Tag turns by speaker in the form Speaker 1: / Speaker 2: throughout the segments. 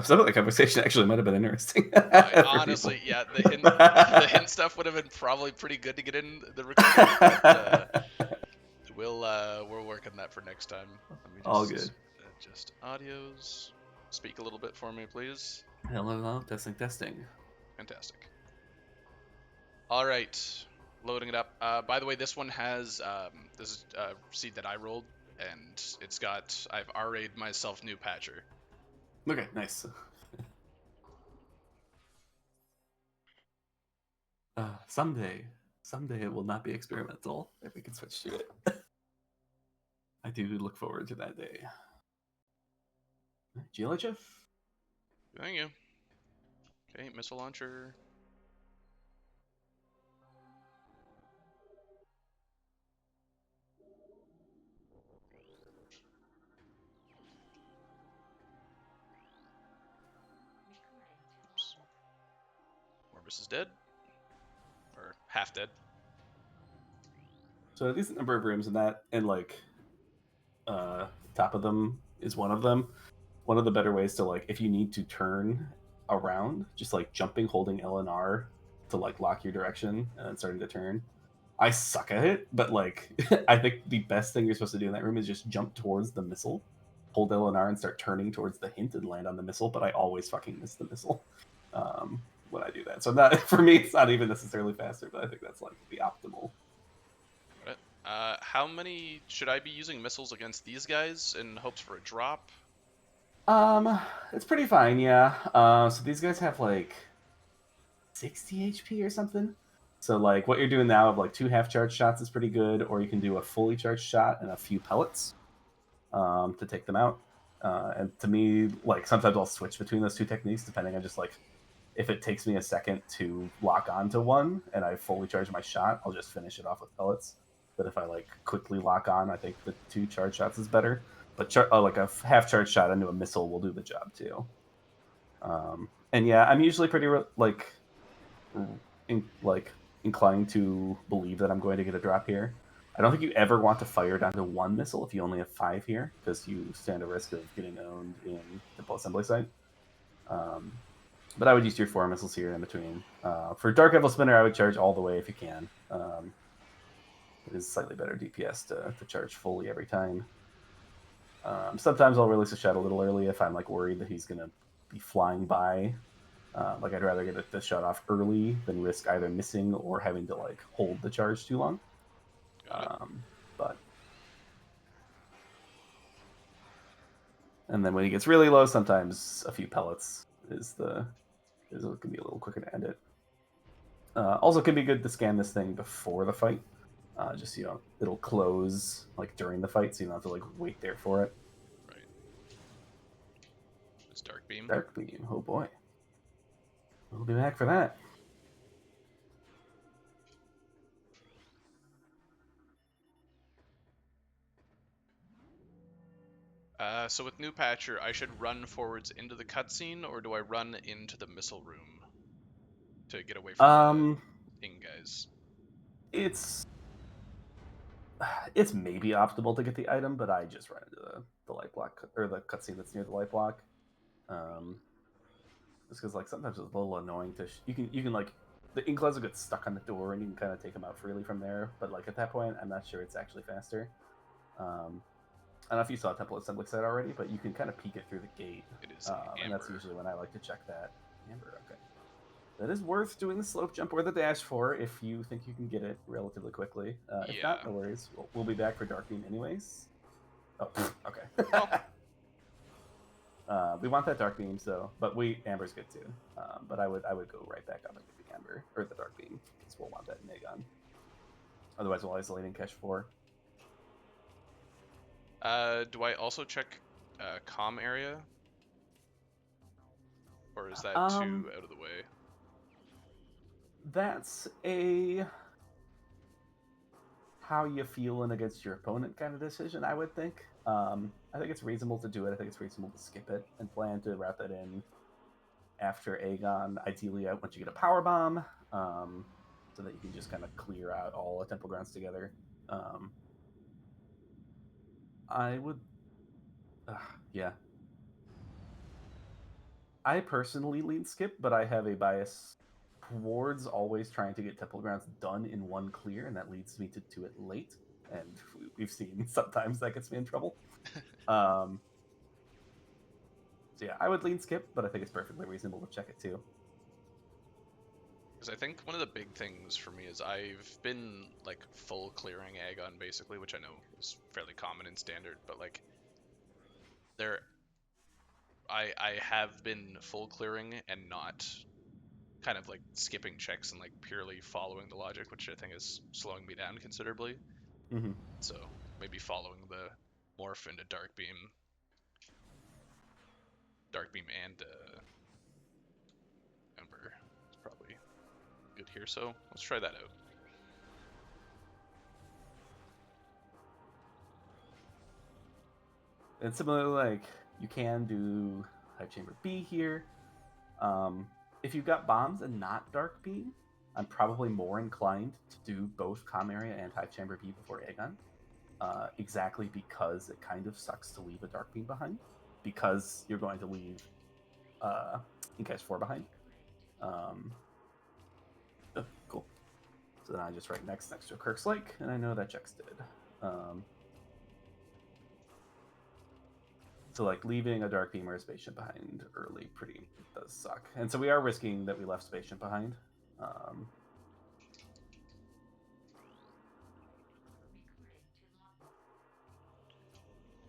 Speaker 1: Some of the conversation actually might have been interesting for people.
Speaker 2: Honestly, yeah, the hint stuff would have been probably pretty good to get in the recording, but we'll work on that for next time. Let me
Speaker 1: All
Speaker 2: just
Speaker 1: good.
Speaker 2: adjust audios. Speak a little bit for me, please.
Speaker 1: Hello, testing, testing.
Speaker 2: Fantastic. All right, loading it up. By the way, this one has this is a seed that I rolled, and I've RA'd myself new patcher.
Speaker 1: Okay, nice. Someday it will not be experimental if we can switch to it. I do look forward to that day. GLHF?
Speaker 2: Thank you. Okay, missile launcher. Oops. Morbus is dead, or half dead.
Speaker 1: So a decent number of rooms in that, and like top of them is one of them. One of the better ways to like if you need to turn around, just like jumping, holding L and R to like lock your direction and then starting to turn. I suck at it, but like I think the best thing you're supposed to do in that room is just jump towards the missile, hold L and R and start turning towards the hint and land on the missile, but I always fucking miss the missile when I do that. So not for me it's not even necessarily faster, but I think that's like the optimal.
Speaker 2: How many should I be using missiles against these guys in hopes for a drop?
Speaker 1: It's pretty fine, yeah. So these guys have like 60 HP or something. So like what you're doing now of like 2 half charge shots is pretty good, or you can do a fully charged shot and a few pellets to take them out. And to me, like sometimes I'll switch between those two techniques depending on just like if it takes me a second to lock onto one and I fully charge my shot, I'll just finish it off with pellets. But if I like quickly lock on, I think the 2 charge shots is better. But like a half charge shot into a missile will do the job too. And yeah, I'm usually pretty like inclined to believe that I'm going to get a drop here. I don't think you ever want to fire down to 1 missile if you only have 5 here, because you stand a risk of getting owned in the assembly site. But I would use your 4 missiles here in between. For Dark Evil Spinner, I would charge all the way if you can. It is slightly better DPS to charge fully every time. Sometimes I'll release a shot a little early if I'm like worried that he's gonna be flying by. Like I'd rather get the shot off early than risk either missing or having to like hold the charge too long. But and then when he gets really low, sometimes a few pellets is what can be a little quicker to end it. Also, can be good to scan this thing before the fight. Just it'll close like during the fight, so you don't have to like wait there for it.
Speaker 2: Right. It's Dark Beam.
Speaker 1: Dark Beam. Oh boy. We'll be back for that.
Speaker 2: So with new patcher, I should run forwards into the cutscene, or do I run into the missile room to get away from the Ing guys?
Speaker 1: It's maybe optimal to get the item, but I just run into the light block or the cutscene that's near the light block. Just because like sometimes it's a little annoying to you can like the ink clouds will get stuck on the door and you can kind of take them out freely from there. But like at that point, I'm not sure it's actually faster. I don't know if you saw Temple Assembly site already, but you can kind of peek it through the gate.
Speaker 2: It is
Speaker 1: And that's
Speaker 2: Amber.
Speaker 1: usually when I like to check that. Amber, okay. That is worth doing the slope jump or the dash for if you think you can get it relatively quickly. If not, no worries. We'll be back for Dark Beam anyways. Oh, okay.
Speaker 2: Oh.
Speaker 1: We want that Dark Beam, so but Amber's good too. But I would go right back up and get the Amber or the Dark Beam because we'll want that Nagon. Otherwise, we'll isolate and cache 4.
Speaker 2: Do I also check comm area? Or is that too out of the way?
Speaker 1: That's a how you feeling against your opponent kind of decision, I would think. I think it's reasonable to do it. I think it's reasonable to skip it and plan to route that in after Aegon, ideally out once you get a power bomb, so that you can just kind of clear out all the temple grounds together. I would, yeah. I personally lean skip, but I have a bias towards always trying to get Temple Grounds done in one clear, and that leads me to do it late. And we've seen sometimes that gets me in trouble. Um, so yeah, I would lean skip, but I think it's perfectly reasonable to check it too.
Speaker 2: Because I think one of the big things for me is I've been like full clearing Aegon basically, which I know is fairly common in standard, but like there I have been full clearing and not kind of like skipping checks and like purely following the logic, which I think is slowing me down considerably.
Speaker 1: Hmm.
Speaker 2: So maybe following the morph into dark beam and ember is probably good here. So let's try that out.
Speaker 1: And similarly, like you can do Hive Chamber B here. If you've got bombs and not Dark Beam, I'm probably more inclined to do both Com Area and Hive Chamber B before Aegon. Exactly because it kind of sucks to leave a Dark Beam behind, because you're going to leave Incash 4 behind. Cool. So then I just write next to a Kirk's Lake, and I know that checks did. Um, so like leaving a Dark Beam or a Spaceship behind early pretty does suck. And so we are risking that we left Spaceship behind. Um,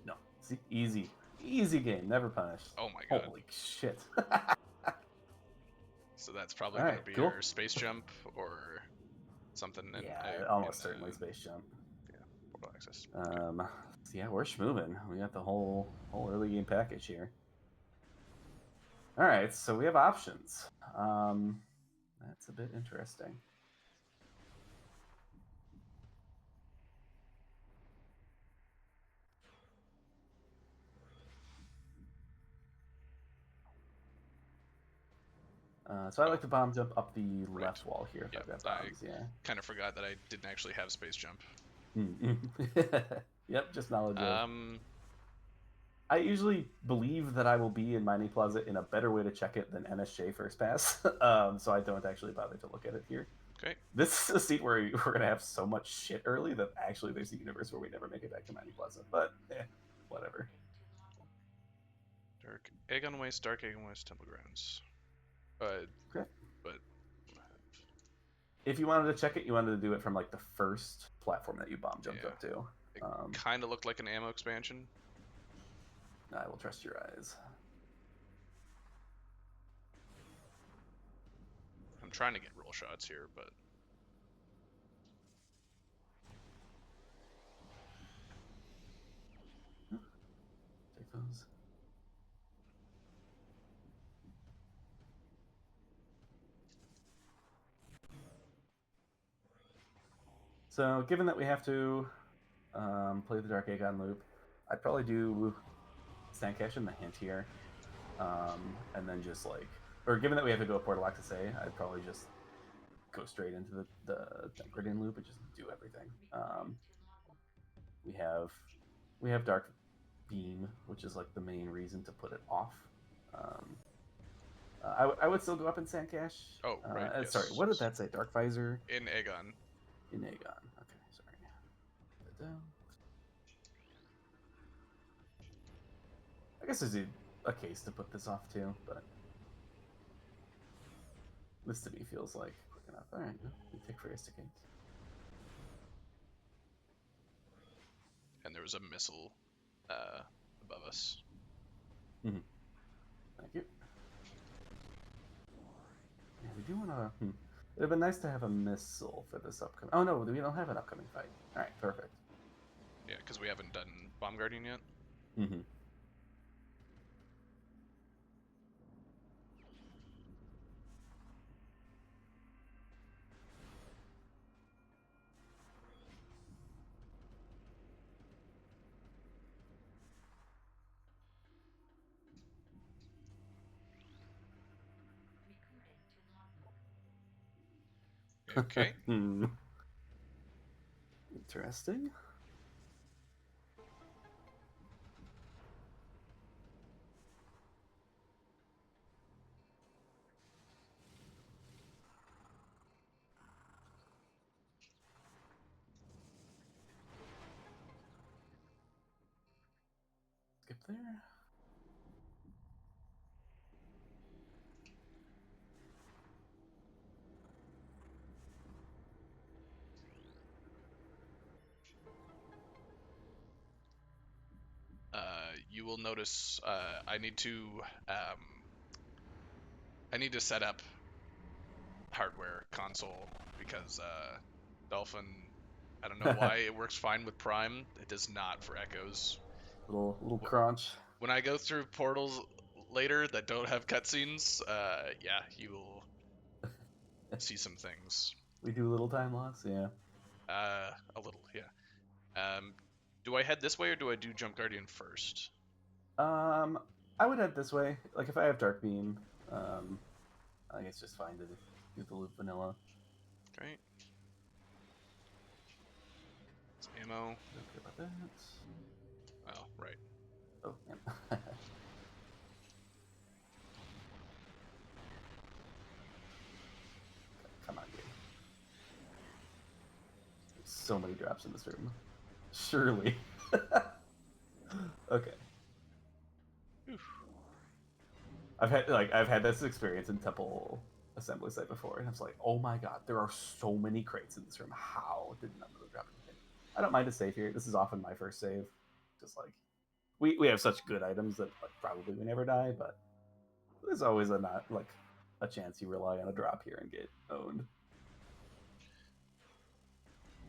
Speaker 1: no, see, easy game, never punished.
Speaker 2: Oh my god.
Speaker 1: Holy shit.
Speaker 2: So that's probably
Speaker 1: All
Speaker 2: going to
Speaker 1: right,
Speaker 2: be
Speaker 1: cool.
Speaker 2: our space jump or something
Speaker 1: Yeah, almost certainly Space Jump.
Speaker 2: yeah, portal access. Okay.
Speaker 1: So yeah, we're moving. We got the whole early game package here. All right, so we have options. That's a bit interesting. So I
Speaker 2: Oh,
Speaker 1: like to bomb jump up the
Speaker 2: right.
Speaker 1: left wall here if
Speaker 2: Yeah,
Speaker 1: I've got
Speaker 2: I
Speaker 1: bombs. Yeah.
Speaker 2: kind of forgot that I didn't actually have space jump.
Speaker 1: Yep, just knowledge of.
Speaker 2: Um,
Speaker 1: I usually believe that I will be in Mining Plaza in a better way to check it than NSJ First Pass, so I don't actually bother to look at it here.
Speaker 2: okay.
Speaker 1: This is a seat where we're going to have so much shit early that actually there's a universe where we never make it back to Mining Plaza. But, whatever.
Speaker 2: Dark Dark Aegon Waste, Temple Grounds.
Speaker 1: Okay.
Speaker 2: But
Speaker 1: If you wanted to check it, you wanted to do it from like the first platform that you bomb jumped
Speaker 2: yeah,
Speaker 1: up to.
Speaker 2: it kind of looked like an ammo expansion.
Speaker 1: I will trust your eyes.
Speaker 2: I'm trying to get roll shots here, but
Speaker 1: Take those. So, given that we have to play the Dark Aegon loop, I'd probably do Sandcash in the hint here. And then just like, or given that we have to do a Portal Access A, I'd probably just go straight into the Gridin loop and just do everything. We have Dark Beam, which is like the main reason to put it off. Um, I would still go up in Sandcash.
Speaker 2: oh right,
Speaker 1: Sorry,
Speaker 2: yes,
Speaker 1: what did that say? Dark Visor
Speaker 2: in Aegon.
Speaker 1: in Aegon. Okay, sorry. Put that down. I guess there's a case to put this off too, but this to me feels like quick enough. All right, we take first case.
Speaker 2: And there was a missile above us.
Speaker 1: Mm-hmm. Thank you. Yeah, we do want to. It'd been nice to have a missile for this upcoming. Oh no, we don't have an upcoming fight. All right, perfect.
Speaker 2: Yeah, because we haven't done Bomb Guardian yet.
Speaker 1: Mm-hmm.
Speaker 2: Okay.
Speaker 1: Interesting. there.
Speaker 2: You will notice I need to set up hardware console because Dolphin, I don't know why it works fine with Prime. It does not for Echoes.
Speaker 1: little crunch.
Speaker 2: When I go through portals later that don't have cutscenes, yeah, you will see some things.
Speaker 1: We do a little time loss, yeah.
Speaker 2: A little, yeah. Do I head this way or do I do Jump Guardian first?
Speaker 1: I would head this way. Like if I have Dark Beam, I think it's just fine to do the loop vanilla.
Speaker 2: Great. It's ammo.
Speaker 1: Okay about that.
Speaker 2: Oh, right.
Speaker 1: Oh, yeah. Come on, game. There's so many drops in this room. Surely. Okay.
Speaker 2: Whew.
Speaker 1: I've had this experience in Temple Assembly Site before, and I was like, oh my god, there are so many crates in this room. How did none of them drop anything? I don't mind a save here. This is often my first save. Just like we have such good items that like probably we never die, but there's always a chance you rely on a drop here and get owned.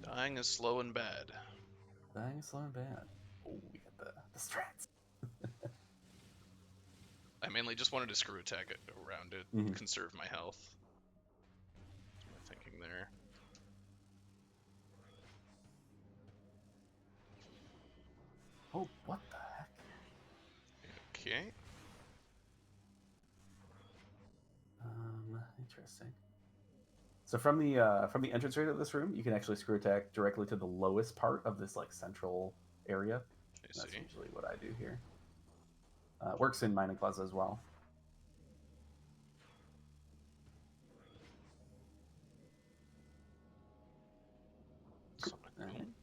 Speaker 2: Dying is slow and bad.
Speaker 1: Dying is slow and bad. Oh, we got the strats.
Speaker 2: I mainly just wanted to screw attack it around it,
Speaker 1: Mm-hmm.
Speaker 2: conserve my health. That's my thinking there.
Speaker 1: Oh, what the heck?
Speaker 2: Okay.
Speaker 1: Interesting. So from the entrance rate of this room, you can actually screw attack directly to the lowest part of this like central area.
Speaker 2: I
Speaker 1: That's
Speaker 2: see.
Speaker 1: usually what I do here. Works in Mining Plaza as well.
Speaker 2: Sonic Boom.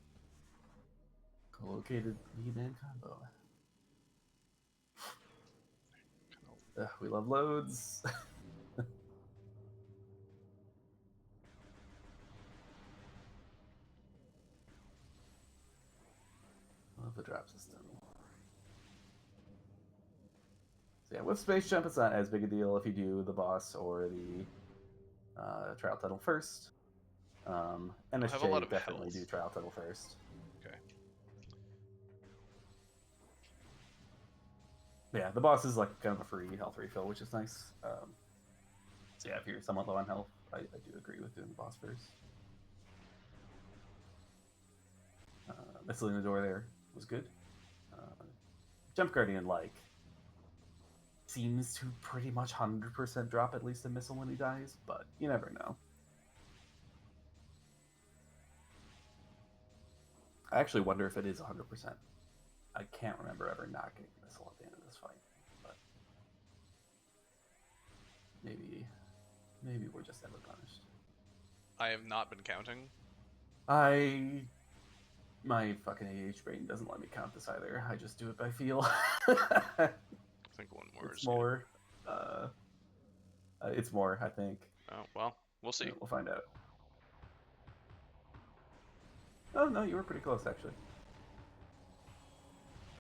Speaker 1: Co-located V-Man combo. We love loads. Love the drop system. So yeah, with Space Jump, it's not as big a deal if you do the boss or the trial tunnel first.
Speaker 2: I have a lot
Speaker 1: MSJ
Speaker 2: of
Speaker 1: definitely
Speaker 2: health.
Speaker 1: do trial tunnel first.
Speaker 2: Okay.
Speaker 1: Yeah, the boss is like kind of a free health refill, which is nice. So yeah, if you're somewhat low on health, I do agree with doing the boss first. Missile in the door there was good. Jump Guardian seems to pretty much 100% drop at least a missile when he dies, but you never know. I actually wonder if it is 100%. I can't remember ever not getting a missile at the end of this fight, but maybe we're just never punished.
Speaker 2: I have not been counting.
Speaker 1: My fucking AH brain doesn't let me count this either. I just do it by feel.
Speaker 2: I think one more
Speaker 1: It's
Speaker 2: is
Speaker 1: more. It's more, I think.
Speaker 2: Oh, well, we'll see.
Speaker 1: We'll find out. Oh, no, you were pretty close, actually.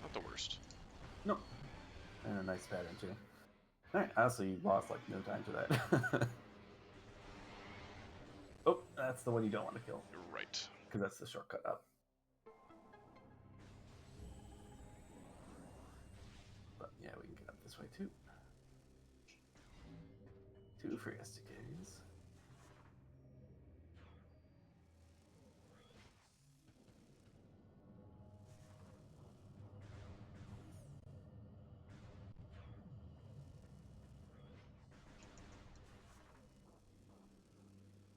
Speaker 2: Not the worst.
Speaker 1: Nope. And a nice pattern, too. Alright, honestly, you lost, no time to that. Oh, that's the one you don't want to kill.
Speaker 2: You're right.
Speaker 1: Because that's the shortcut up. But yeah, we can get up this way, too. 2 free SDKs.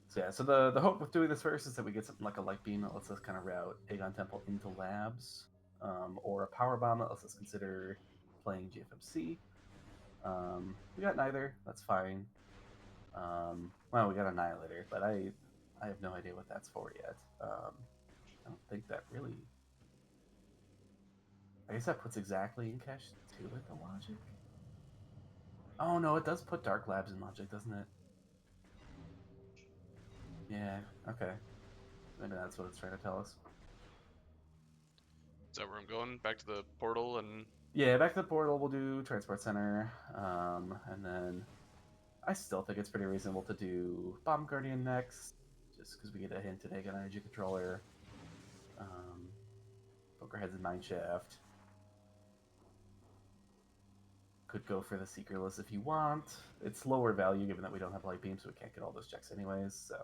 Speaker 1: So yeah, so the hope with doing this first is that we get something like a light beam that lets us kind of route Aegon Temple into labs, or a power bomb that lets us consider playing GFMC. We got neither. That's fine. Well, we got Annihilator, but I have no idea what that's for yet. I don't think that really I guess that puts exactly in cache 2 at the logic. Oh no, it does put Dark Labs in logic, doesn't it? Yeah, okay. Maybe that's what it's trying to tell us.
Speaker 2: Is that where I'm going? Back to the portal and...
Speaker 1: Yeah, back to the portal, we'll do Transport Center. And then I still think it's pretty reasonable to do Bomb Guardian next, just because we get a hint to take an energy controller. Poker Heads and Mineshaft. Could go for the Seekerless if you want. It's lower value given that we don't have Light Beam, so we can't get all those checks anyways, so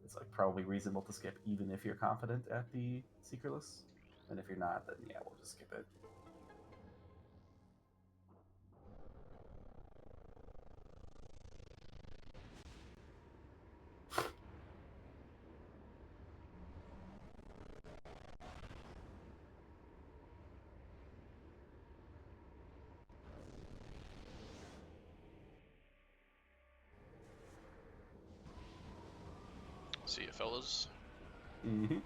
Speaker 1: it's like probably reasonable to skip even if you're confident at the Seekerless. And if you're not, then yeah, we'll just skip it.
Speaker 2: See you, fellas.
Speaker 1: Mm-hmm.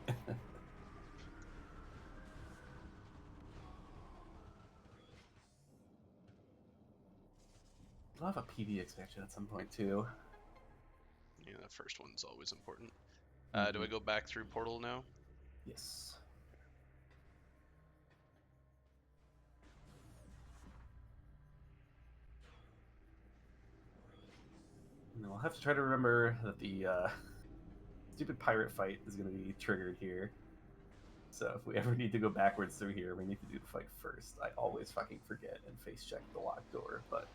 Speaker 1: We'll have a PD expansion at some point too.
Speaker 2: Yeah, that first one's always important.
Speaker 1: Mm-hmm.
Speaker 2: Do I go back through portal now?
Speaker 1: Yes. And then we'll have to try to remember that the stupid pirate fight is going to be triggered here. So if we ever need to go backwards through here, we need to do the fight first. I always fucking forget and face check the locked door, but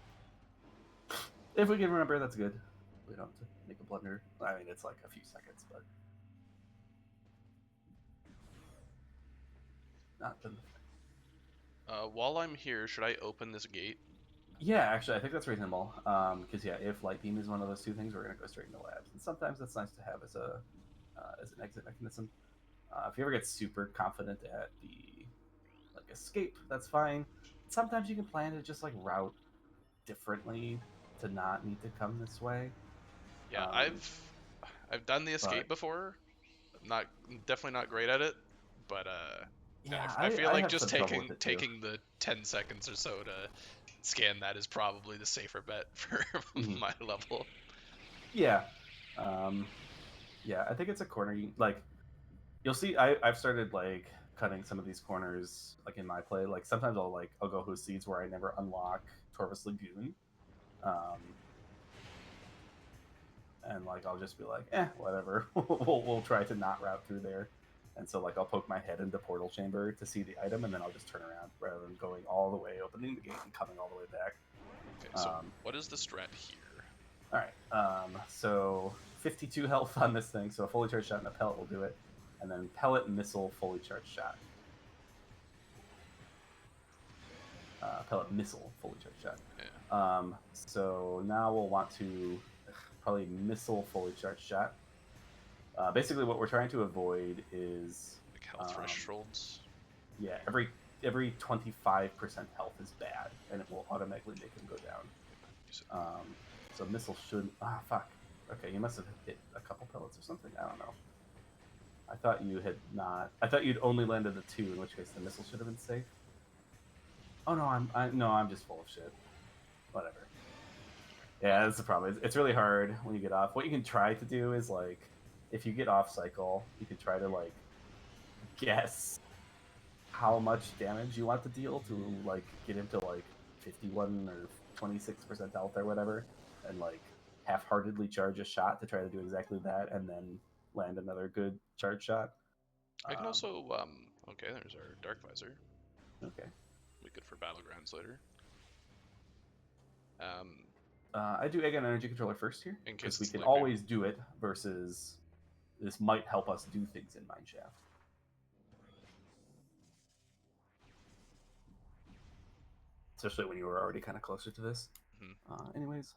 Speaker 1: if we can remember, that's good. We don't have to make a blunder. I mean, it's like a few seconds, but not the.
Speaker 2: While I'm here, should I open this gate?
Speaker 1: Yeah, actually, I think that's reasonable. Because yeah, if light beam is one of those two things, we're gonna go straight into labs, and sometimes that's nice to have as an exit mechanism. If you ever get super confident at the like escape, that's fine. Sometimes you can plan to just like route differently to not need to come this way.
Speaker 2: Yeah,
Speaker 1: Um,
Speaker 2: I've done the
Speaker 1: but
Speaker 2: escape before. Not definitely not great at it, but
Speaker 1: yeah,
Speaker 2: I feel
Speaker 1: I
Speaker 2: like
Speaker 1: have
Speaker 2: just
Speaker 1: some trouble with it too.
Speaker 2: taking the 10 seconds or so to scan that is probably the safer bet for
Speaker 1: Mhm.
Speaker 2: my level.
Speaker 1: Yeah, um, yeah, I think it's a corner. Like you'll see, I've started like cutting some of these corners like in my play. Like sometimes I'll go Who Seeds where I never unlock Torvus Lagoon. Um, and like I'll just be like, whatever. We'll try to not route through there. And so like I'll poke my head into Portal Chamber to see the item, and then I'll just turn around rather than going all the way, opening the gate and coming all the way back.
Speaker 2: Okay, so what is the strat here?
Speaker 1: All right. So 52 health on this thing, so a fully charged shot and a pellet will do it, and then pellet missile fully charged shot. Pellet missile fully charged shot.
Speaker 2: Yeah.
Speaker 1: So now we'll want to probably missile fully charged shot. Basically, what we're trying to avoid is
Speaker 2: Like health thresholds.
Speaker 1: yeah, every 25% health is bad, and it will automatically make him go down. So missile should fuck. Okay, you must have hit a couple pellets or something. I don't know. I thought you had not. I thought you'd only landed the two, in which case the missile should have been safe. Oh no, I'm just full of shit. Whatever. Yeah, that's the problem. It's really hard when you get off. What you can try to do is like, if you get off cycle, you can try to like guess how much damage you want to deal to like get him to like 51 or 26% health or whatever, and like half-heartedly charge a shot to try to do exactly that, and then land another good charge shot.
Speaker 2: I can also okay, there's our dark visor.
Speaker 1: Okay.
Speaker 2: Be good for battlegrounds later.
Speaker 1: I do egg and energy controller first here
Speaker 2: In case
Speaker 1: because we
Speaker 2: it's
Speaker 1: can
Speaker 2: light beam.
Speaker 1: always do it. Versus this might help us do things in Mineshaft. Especially when you were already kind of closer to this. Anyways.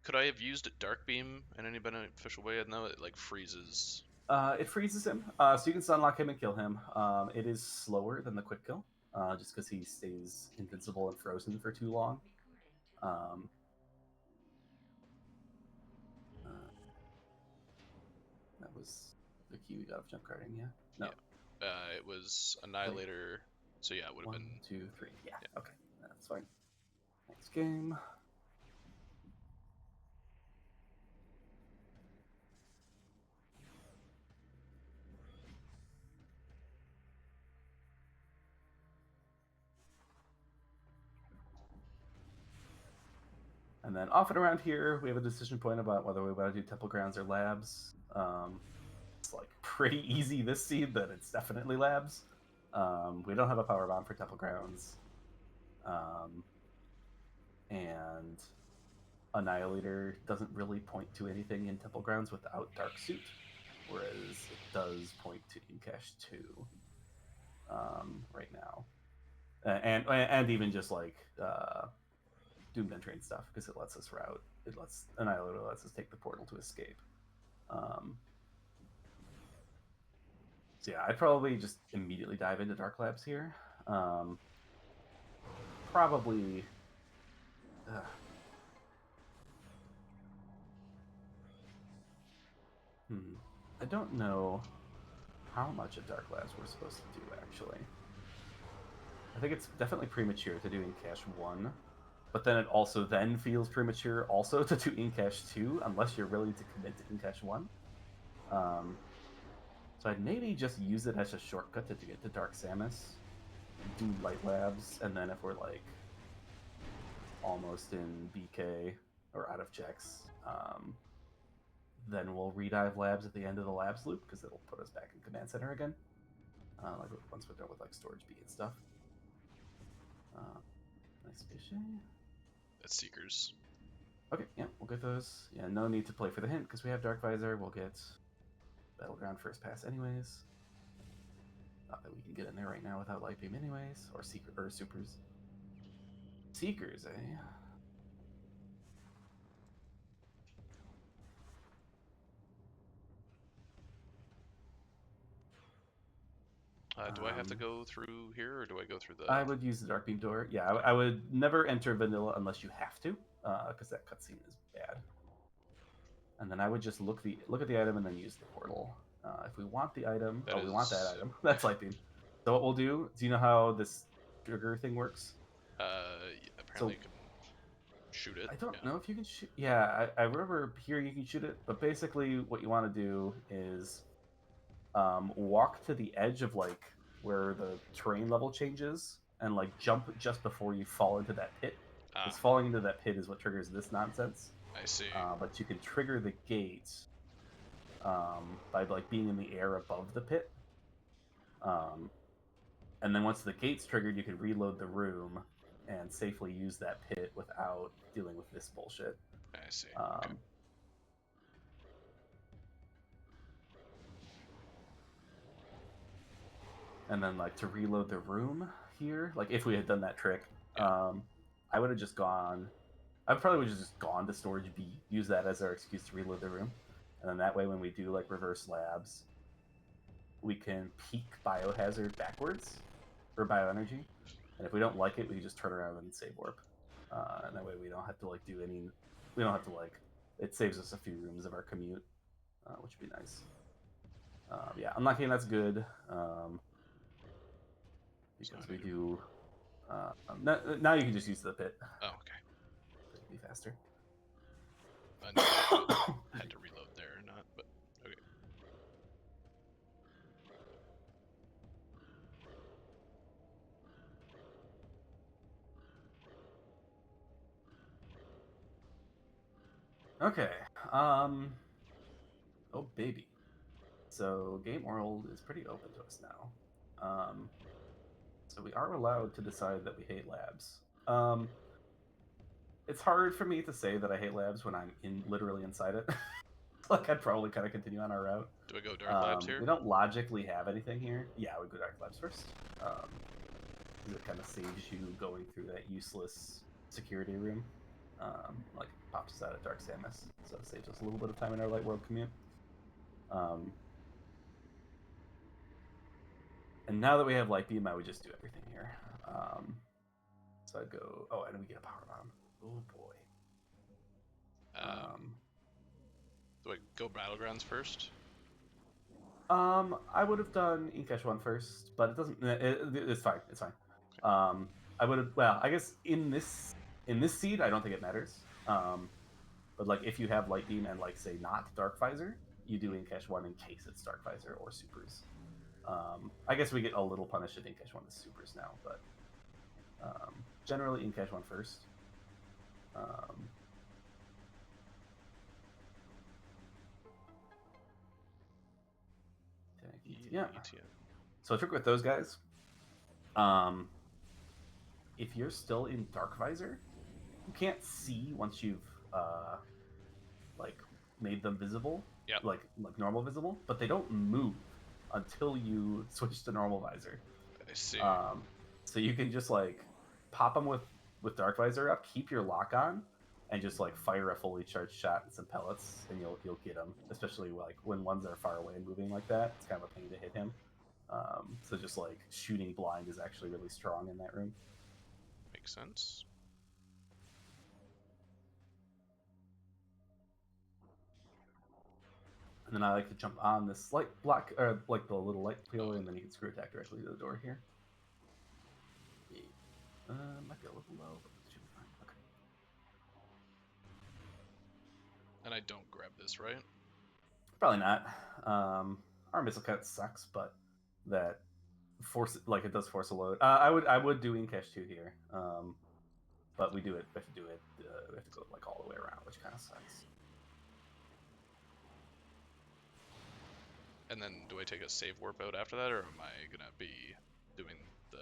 Speaker 2: Could I have used dark beam in any beneficial way? I know it like freezes.
Speaker 1: It freezes him, so you can sunlock him and kill him. It is slower than the quick kill, just because he stays invincible and frozen for too long. That was the key we got of jump carding, yeah? No.
Speaker 2: Yeah. It was Annihilator. So yeah, it would have
Speaker 1: 1,
Speaker 2: been.
Speaker 1: 2, 3. Yeah.
Speaker 2: Yeah.
Speaker 1: Okay, that's fine. Next game. And then off and around here, we have a decision point about whether we want to do temple grounds or labs. It's like pretty easy this seed that it's definitely labs. We don't have a power bomb for temple grounds, and Annihilator doesn't really point to anything in temple grounds without Dark Suit, whereas it does point to Incash 2 right now, and even just like Doomed Entrain stuff because it lets us route. It lets Annihilator lets us take the portal to escape. So yeah, I'd probably just immediately dive into Dark Labs here. Probably. I don't know how much of Dark Labs we're supposed to do actually. I think it's definitely premature to do Incash 1, but then it also then feels premature also to do Incash 2 unless you're willing to commit to Incash 1. So I'd maybe just use it as a shortcut to get to Dark Samus, do Light Labs, and then if we're like almost in BK or out of checks, then we'll redive Labs at the end of the Labs loop because it'll put us back in Command Center again. Like once we're done with like Storage B and stuff. Nice fishing.
Speaker 2: That's Seekers.
Speaker 1: Okay, yeah, we'll get those. Yeah, no need to play for the hint because we have Dark Visor. We'll get Battleground first pass anyways. Not that we can get in there right now without Light Beam anyways, or Seeker or Supers. Seekers, eh?
Speaker 2: Do I have to go through here, or do I go through the?
Speaker 1: I would use the Dark Beam door. Yeah, I would never enter Vanilla unless you have to, because that cutscene is bad. And then I would just look at the item and then use the portal. If we want the item, we want that item. That's Light Beam. So what we'll do? Do you know how this trigger thing works?
Speaker 2: Apparently you can shoot it.
Speaker 1: I don't know if you can shoot. Yeah, I remember here you can shoot it, but basically what you want to do is walk to the edge of like where the terrain level changes and like jump just before you fall into that pit. Because falling into that pit is what triggers this nonsense.
Speaker 2: I see.
Speaker 1: But you can trigger the gate by like being in the air above the pit. And then once the gate's triggered, you can reload the room and safely use that pit without dealing with this bullshit.
Speaker 2: I see. Okay.
Speaker 1: And then like to reload the room here, like if we had done that trick, I would have just gone. I probably would have just gone to storage B, use that as our excuse to reload the room, and then that way when we do like reverse labs, we can peek biohazard backwards for bioenergy, and if we don't like it, we can just turn around and save warp, and that way we don't have to like do any. We don't have to like. It saves us a few rooms of our commute, which would be nice. Yeah, unlocking that's good. Because we do. Now you can just use the pit.
Speaker 2: Oh, okay.
Speaker 1: It'll be faster.
Speaker 2: I had to reload there or not, but okay.
Speaker 1: Okay. Oh baby. So Game World is pretty open to us now. So we are allowed to decide that we hate labs. It's hard for me to say that I hate labs when I'm literally inside it. Like I'd probably kind of continue on our route.
Speaker 2: Do I go Dark Labs here?
Speaker 1: We don't logically have anything here. Yeah, we go Dark Labs first. Because it kind of saves you going through that useless security room. Like pops us out at Dark Samus, so it saves us a little bit of time in our Light World commute. And now that we have Light Beam, I would just do everything here. So I'd go. Oh, and we get a power bomb. Oh boy.
Speaker 2: Do I go Battlegrounds first?
Speaker 1: I would have done Inkesh one first, but it doesn't. It's fine. It's fine.
Speaker 2: Okay.
Speaker 1: I would have. Well, I guess in this seed, I don't think it matters. But like if you have Light Beam and like say not Dark Visor, you do
Speaker 2: Mhm.
Speaker 1: Inkesh one in case it's Dark Visor or Supers. I guess we get a little punished if Inkesh one is Supers now, but generally Inkesh one first. Um, yeah.
Speaker 2: ETN.
Speaker 1: So a trick with those guys, um, if you're still in Dark Visor, you can't see once you've like made them visible,
Speaker 2: Yep.
Speaker 1: like normal visible, but they don't move until you switch to normal visor.
Speaker 2: I see.
Speaker 1: Um, so you can just like pop them with dark visor up, keep your lock on, and just like fire a fully charged shot and some pellets, and you'll get them. Especially like when ones are far away and moving like that, it's kind of a pain to hit him. So just like shooting blind is actually really strong in that room.
Speaker 2: Makes sense.
Speaker 1: And then I like to jump on this light block, or like the little light
Speaker 2: Oh,
Speaker 1: pillar, and then you can screw attack directly to the door here. Yeah. Might be a little low, but it should be fine. Okay.
Speaker 2: and I don't grab this, right?
Speaker 1: Probably not. Our missile cut sucks, but that force like it does force a load. I would do Inkesh 2 here. But we do it. We have to do it. We have to go like all the way around, which kind of sucks.
Speaker 2: And then do I take a save warp out after that, or am I gonna be doing the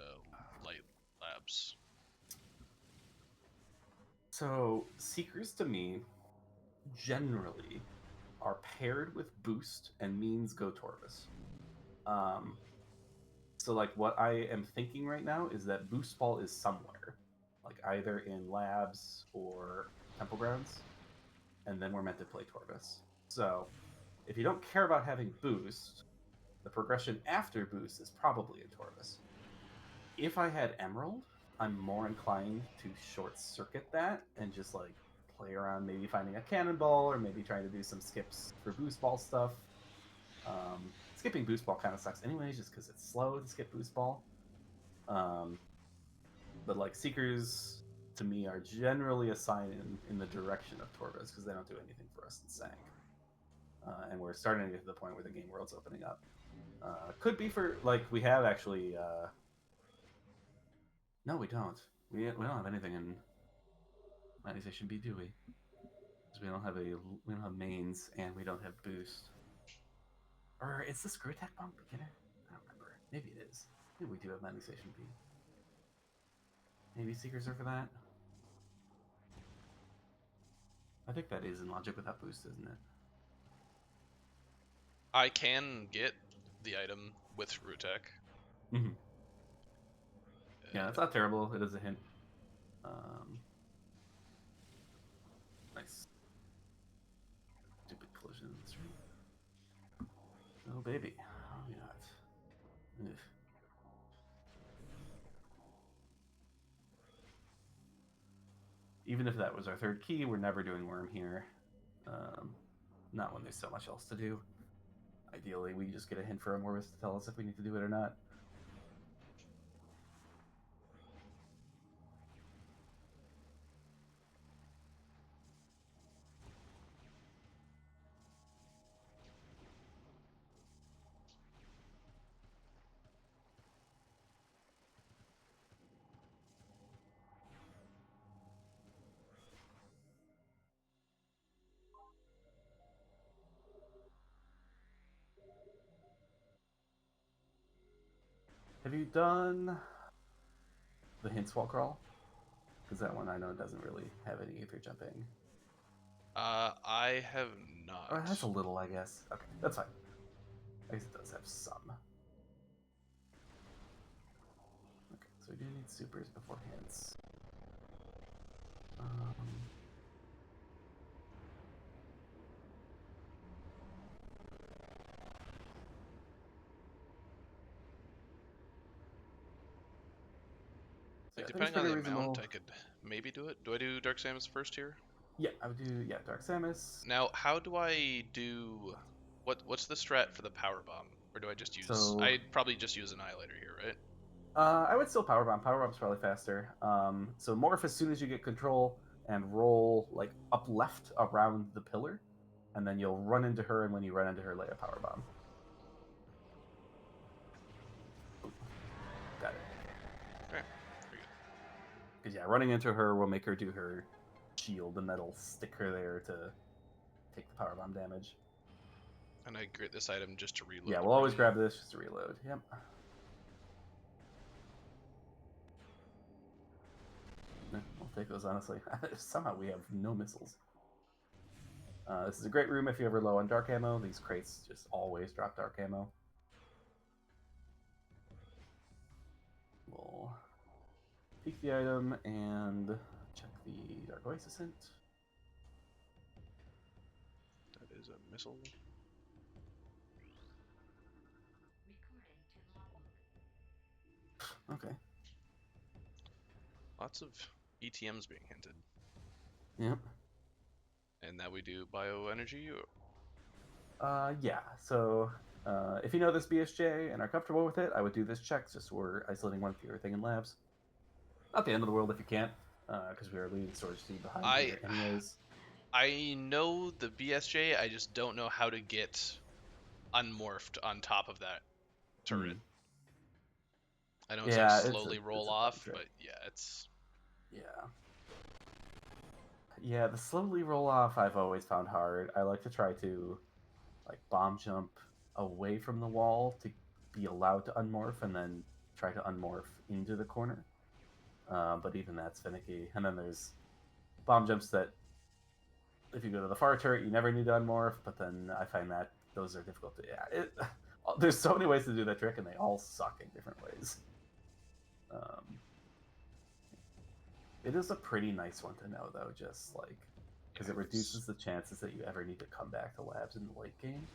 Speaker 2: light labs?
Speaker 1: So seekers to me generally are paired with boost and means go Torvus. Um, so like what I am thinking right now is that boost ball is somewhere, like either in labs or temple grounds, and then we're meant to play Torvus. So if you don't care about having boost, the progression after boost is probably in Torvus. If I had Emerald, I'm more inclined to short circuit that and just like play around, maybe finding a cannonball or maybe trying to do some skips for boost ball stuff. Skipping boost ball kind of sucks anyways, just because it's slow to skip boost ball. Um, but like seekers to me are generally assigned in the direction of Torvus because they don't do anything for us in Sank. And we're starting to get to the point where the game world's opening up. Could be for like we have actually. No, we don't. We don't have anything in Manization B, do we? Because we don't have mains and we don't have boost. Or is the screw attack bomb beginner? I don't remember. Maybe it is. Maybe we do have Manization B. Maybe Seekers are for that. I think that is in logic without boost, isn't it?
Speaker 2: I can get the item with Rutek.
Speaker 1: Mm-hmm. Yeah, that's
Speaker 2: Uh,
Speaker 1: not terrible. It is a hint. Um, nice. Stupid collision in this room. Oh baby. Oh we got? Ugh. Even if that was our third key, we're never doing worm here. Um, not when there's so much else to do. Ideally, we just get a hint for a Morvis to tell us if we need to do it or not. Have you done the hints wall crawl? Because that one I know doesn't really have any ether jumping.
Speaker 2: I have
Speaker 1: Or it has
Speaker 2: not.
Speaker 1: a little, I guess. Okay, that's fine. I guess it does have some. Okay, so we do need supers before hints. Um, so
Speaker 2: Like
Speaker 1: yeah, I think it's
Speaker 2: depending on
Speaker 1: pretty
Speaker 2: the amount,
Speaker 1: reasonable.
Speaker 2: I could maybe do it. Do I do Dark Samus first here?
Speaker 1: Yeah, I would do Dark Samus.
Speaker 2: Now, how do I do? What's the strat for the power bomb? Or do I just use?
Speaker 1: So
Speaker 2: I'd probably just use Annihilator here, right?
Speaker 1: I would still power bomb. Power bomb's probably faster. So morph as soon as you get control and roll like up left around the pillar, and then you'll run into her. And when you run into her, lay a power bomb. Got it.
Speaker 2: Okay, very good.
Speaker 1: Because yeah, running into her will make her do her shield, and that'll stick her there to take the power bomb damage.
Speaker 2: And I get this item just to reload.
Speaker 1: Yeah,
Speaker 2: the
Speaker 1: we'll always
Speaker 2: room.
Speaker 1: grab this just to reload. Yep. I'll take those, honestly. Somehow we have no missiles. This is a great room if you're ever low on dark ammo. These crates just always drop dark ammo. We'll peek the item and check the Dark Oasis hint.
Speaker 2: That is a missile.
Speaker 1: Okay.
Speaker 2: Lots of ETMs being hinted.
Speaker 1: Yep.
Speaker 2: And that we do bioenergy.
Speaker 1: Yeah. So if you know this BSJ and are comfortable with it, I would do this check. Just we're isolating one fewer thing in labs. Not the end of the world if you can't, because we are leaving storage seed behind here anyways.
Speaker 2: I know the BSJ. I just don't know how to get unmorphed on top of that turret. I know it's like slowly roll off, but yeah, it's
Speaker 1: yeah. The slowly roll off I've always found hard. I like to try to like bomb jump away from the wall to be allowed to unmorph, and then try to unmorph into the corner. But even that's finicky. And then there's bomb jumps that if you go to the far turret, you never need to unmorph. But then I find that those are difficult to. Yeah, there's so many ways to do that trick, and they all suck in different ways. It is a pretty nice one to know, though, just like because it reduces the chances that you ever need to come back to labs in the late game.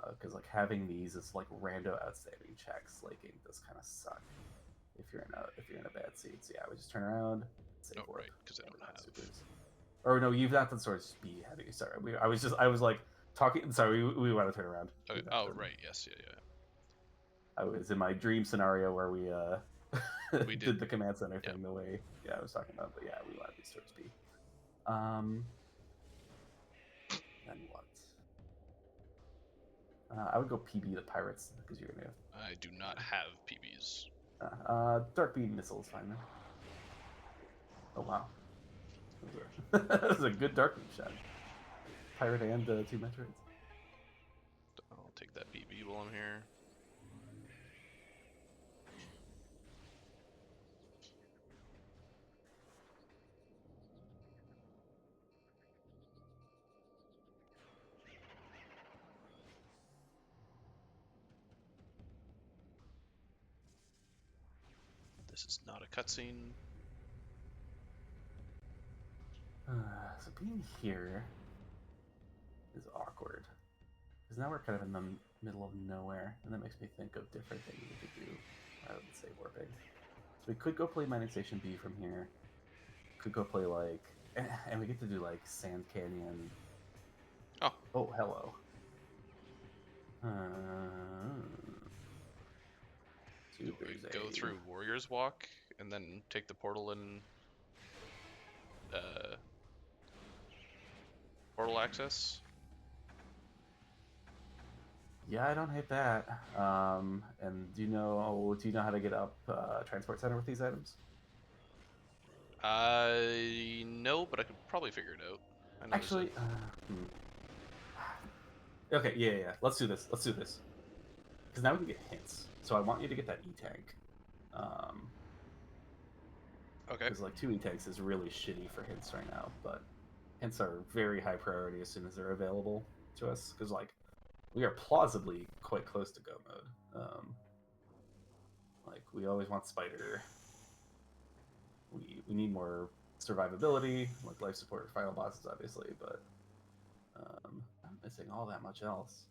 Speaker 1: Because like having these is like rando outstanding checks late game does kind of suck if you're in a bad seat. So yeah, we just turn around.
Speaker 2: Oh right, because I don't have.
Speaker 1: Supers. Or no, you've not done sort of speed heavy. Sorry, I was like talking. Sorry, we want to turn around.
Speaker 2: Okay. Oh right, yes, yeah.
Speaker 1: I was in my dream scenario where we
Speaker 2: we
Speaker 1: did the command center thing the way I was talking about. But yeah, we want to restore speed. Then what? I would go PB the pirates because you're gonna.
Speaker 2: I do not have PBs.
Speaker 1: Dark beam missiles, fine then. Oh wow, that was a good dark beam shot. Pirate and 2 Metroids.
Speaker 2: I'll take that PB while I'm here. This is not a cutscene.
Speaker 1: So being here is awkward. Because now we're kind of in the middle of nowhere, and that makes me think of different things we could do rather than say warping. So we could go play Mining Station B from here. Could go play like, and we get to do like Sand Canyon. Oh, hello.
Speaker 2: Do we go through Warrior's Walk and then take the portal and portal access?
Speaker 1: Yeah, I don't hate that. And do you know how to get up Transport Center with these items?
Speaker 2: No, but I could probably figure it out. I know
Speaker 1: Actually, okay, yeah. Let's do this. Because now we can get hints. So I want you to get that E-Tank.
Speaker 2: Okay.
Speaker 1: Because like 2 E-Tanks is really shitty for hints right now, but hints are very high priority as soon as they're available to us. Because like we are plausibly quite close to go mode. Like we always want Spider. We need more survivability, like life support for final bosses, obviously, but I'm missing all that much else.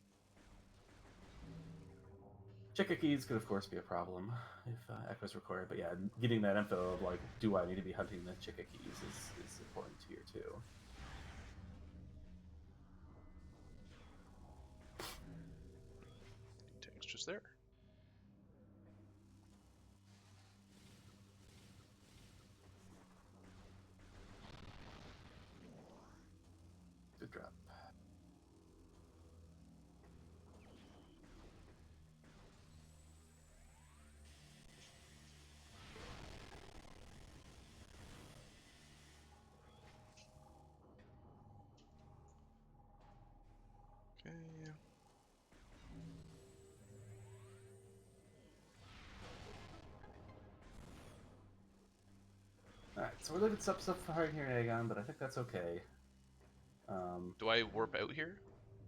Speaker 1: Chicka keys could, of course, be a problem if echo's required, but yeah, getting that info of like, do I need to be hunting the Chicka keys is important here too.
Speaker 2: almost there.
Speaker 1: Good drop.
Speaker 2: Okay.
Speaker 1: Alright, so we're looking at stuff hard here, Aegon, but I think that's okay.
Speaker 2: Do I warp out here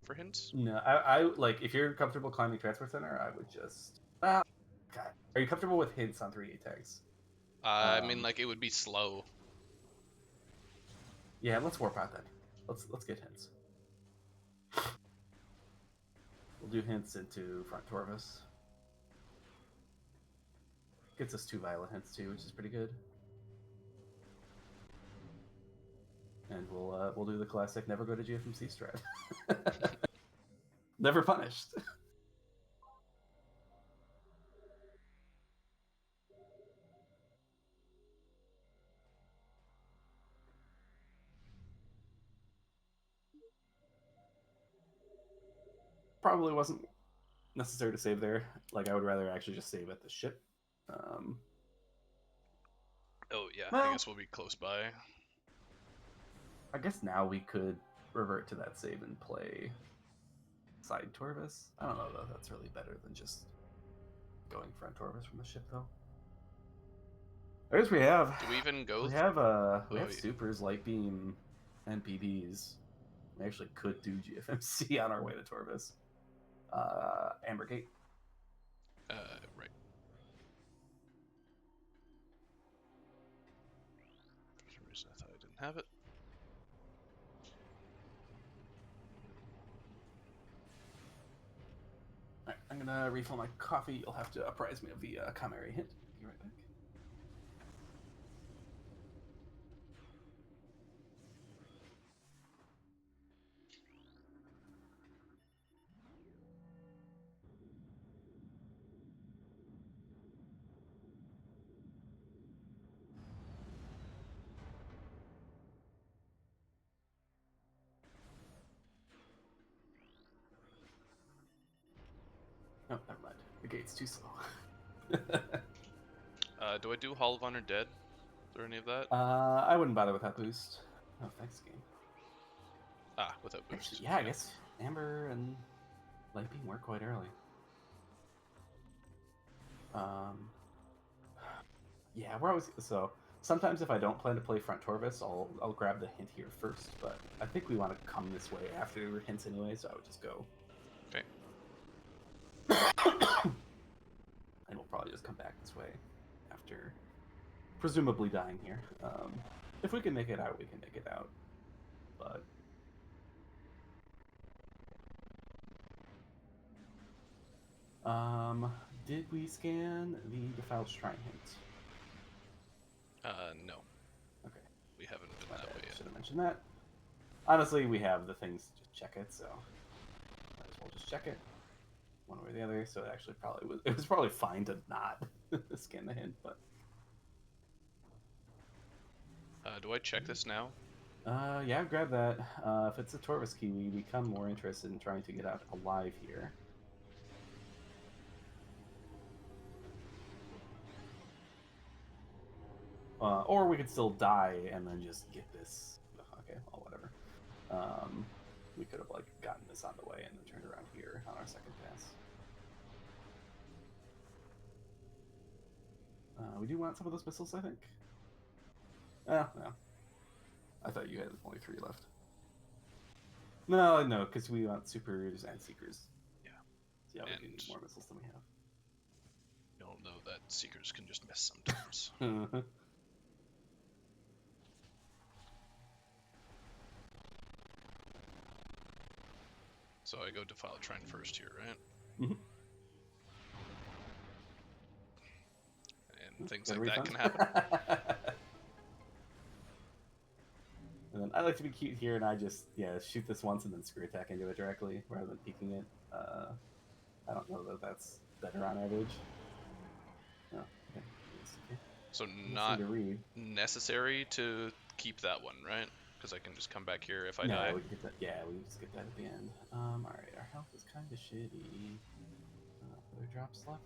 Speaker 2: for hints?
Speaker 1: No, I like if you're comfortable climbing Transfer Center, I would just. Ah, God. Are you comfortable with hints on 3D tags?
Speaker 2: I mean, like, it would be slow.
Speaker 1: Yeah, let's warp out then. Let's get hints. We'll do hints into Front Torvus. Gets us 2 Violet hints too, which is pretty good. And we'll do the classic never go to GFMC strat. Never punished. Probably wasn't necessary to save there. Like I would rather actually just save at the ship.
Speaker 2: Oh, yeah, I
Speaker 1: Well,
Speaker 2: guess we'll be close by.
Speaker 1: I guess now we could revert to that save and play side Torvus. I don't know though. That's really better than just going front Torvus from the ship though. I guess we have.
Speaker 2: Do we even go?
Speaker 1: We have
Speaker 2: Oh, yeah.
Speaker 1: supers, light beam, and PBs. We actually could do GFMC on our way to Torvus. Ambergate.
Speaker 2: Right. For some reason I thought I didn't have it.
Speaker 1: Alright, I'm gonna refill my coffee. You'll have to apprise me of the Chimera hint. Be right back. Oh, never mind. The gate's too slow.
Speaker 2: Do I do Hall of Honor Dead? Or any of that?
Speaker 1: I wouldn't bother with that boost. Oh, thanks, game.
Speaker 2: Ah, without boost.
Speaker 1: Actually, yeah, I guess Amber and Light Beam work quite early. Yeah, we're always so. Sometimes if I don't plan to play front Torvus, I'll grab the hint here first. But I think we want to come this way after hints anyway, so I would just go.
Speaker 2: Okay.
Speaker 1: And we'll probably just come back this way after, presumably dying here. If we can make it out, we can make it out. But did we scan the Defiled Shrine hint?
Speaker 2: No.
Speaker 1: Okay.
Speaker 2: We haven't been
Speaker 1: My
Speaker 2: that
Speaker 1: bad.
Speaker 2: way yet.
Speaker 1: Should have mentioned that. Honestly, we have the things to just check it, so might as well just check it one way or the other. So it actually probably was. It was probably fine to not scan the hint, but
Speaker 2: Do I check this now?
Speaker 1: yeah, grab that. If it's a Torvus key, we become more interested in trying to get out alive here. Or we could still die and then just get this. Okay, well, whatever. We could have like gotten this on the way and then turned around here on our second pass. We do want some of those missiles, I think. No. I thought you had only 3 left. No, because we want supers and seekers.
Speaker 2: Yeah.
Speaker 1: So yeah, we
Speaker 2: And
Speaker 1: do need more missiles than we
Speaker 2: you all know that Seekers can just miss sometimes.
Speaker 1: have.
Speaker 2: So I go Defile Shrine first here, right?
Speaker 1: Mhm.
Speaker 2: And things
Speaker 1: Get a
Speaker 2: like that
Speaker 1: refund?
Speaker 2: can happen.
Speaker 1: And then I like to be cute here, and I just shoot this once and then screw attack into it directly rather than peeking it. I don't know that that's better on average. Oh, okay. Okay.
Speaker 2: So
Speaker 1: Listening
Speaker 2: not
Speaker 1: to read.
Speaker 2: necessary to keep that one, right? Because I can just come back here if I
Speaker 1: No,
Speaker 2: die.
Speaker 1: we can get that. Yeah, we can just get that at the end. All right, our health is kind of shitty. Are there drops left?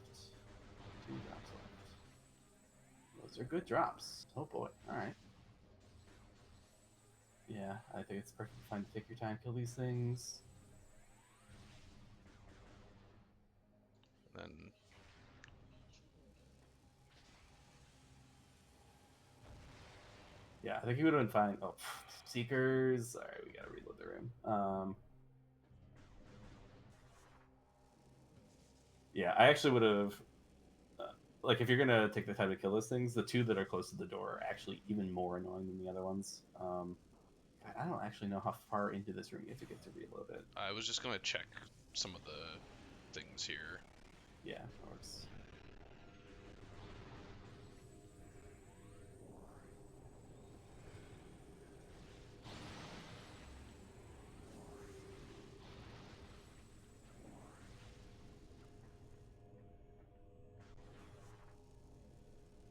Speaker 1: 2 drops left. Those are good drops. Oh boy. All right. Yeah, I think it's perfectly fine to take your time, kill these things.
Speaker 2: Then
Speaker 1: Yeah, I think he would have been fine. Oh, Seekers. All right, we gotta reload the room. Yeah, I actually would have. Like, if you're gonna take the time to kill those things, the 2 that are close to the door are actually even more annoying than the other ones. I don't actually know how far into this room you have to get to reload it.
Speaker 2: I was just gonna check some of the things here.
Speaker 1: Yeah, that works.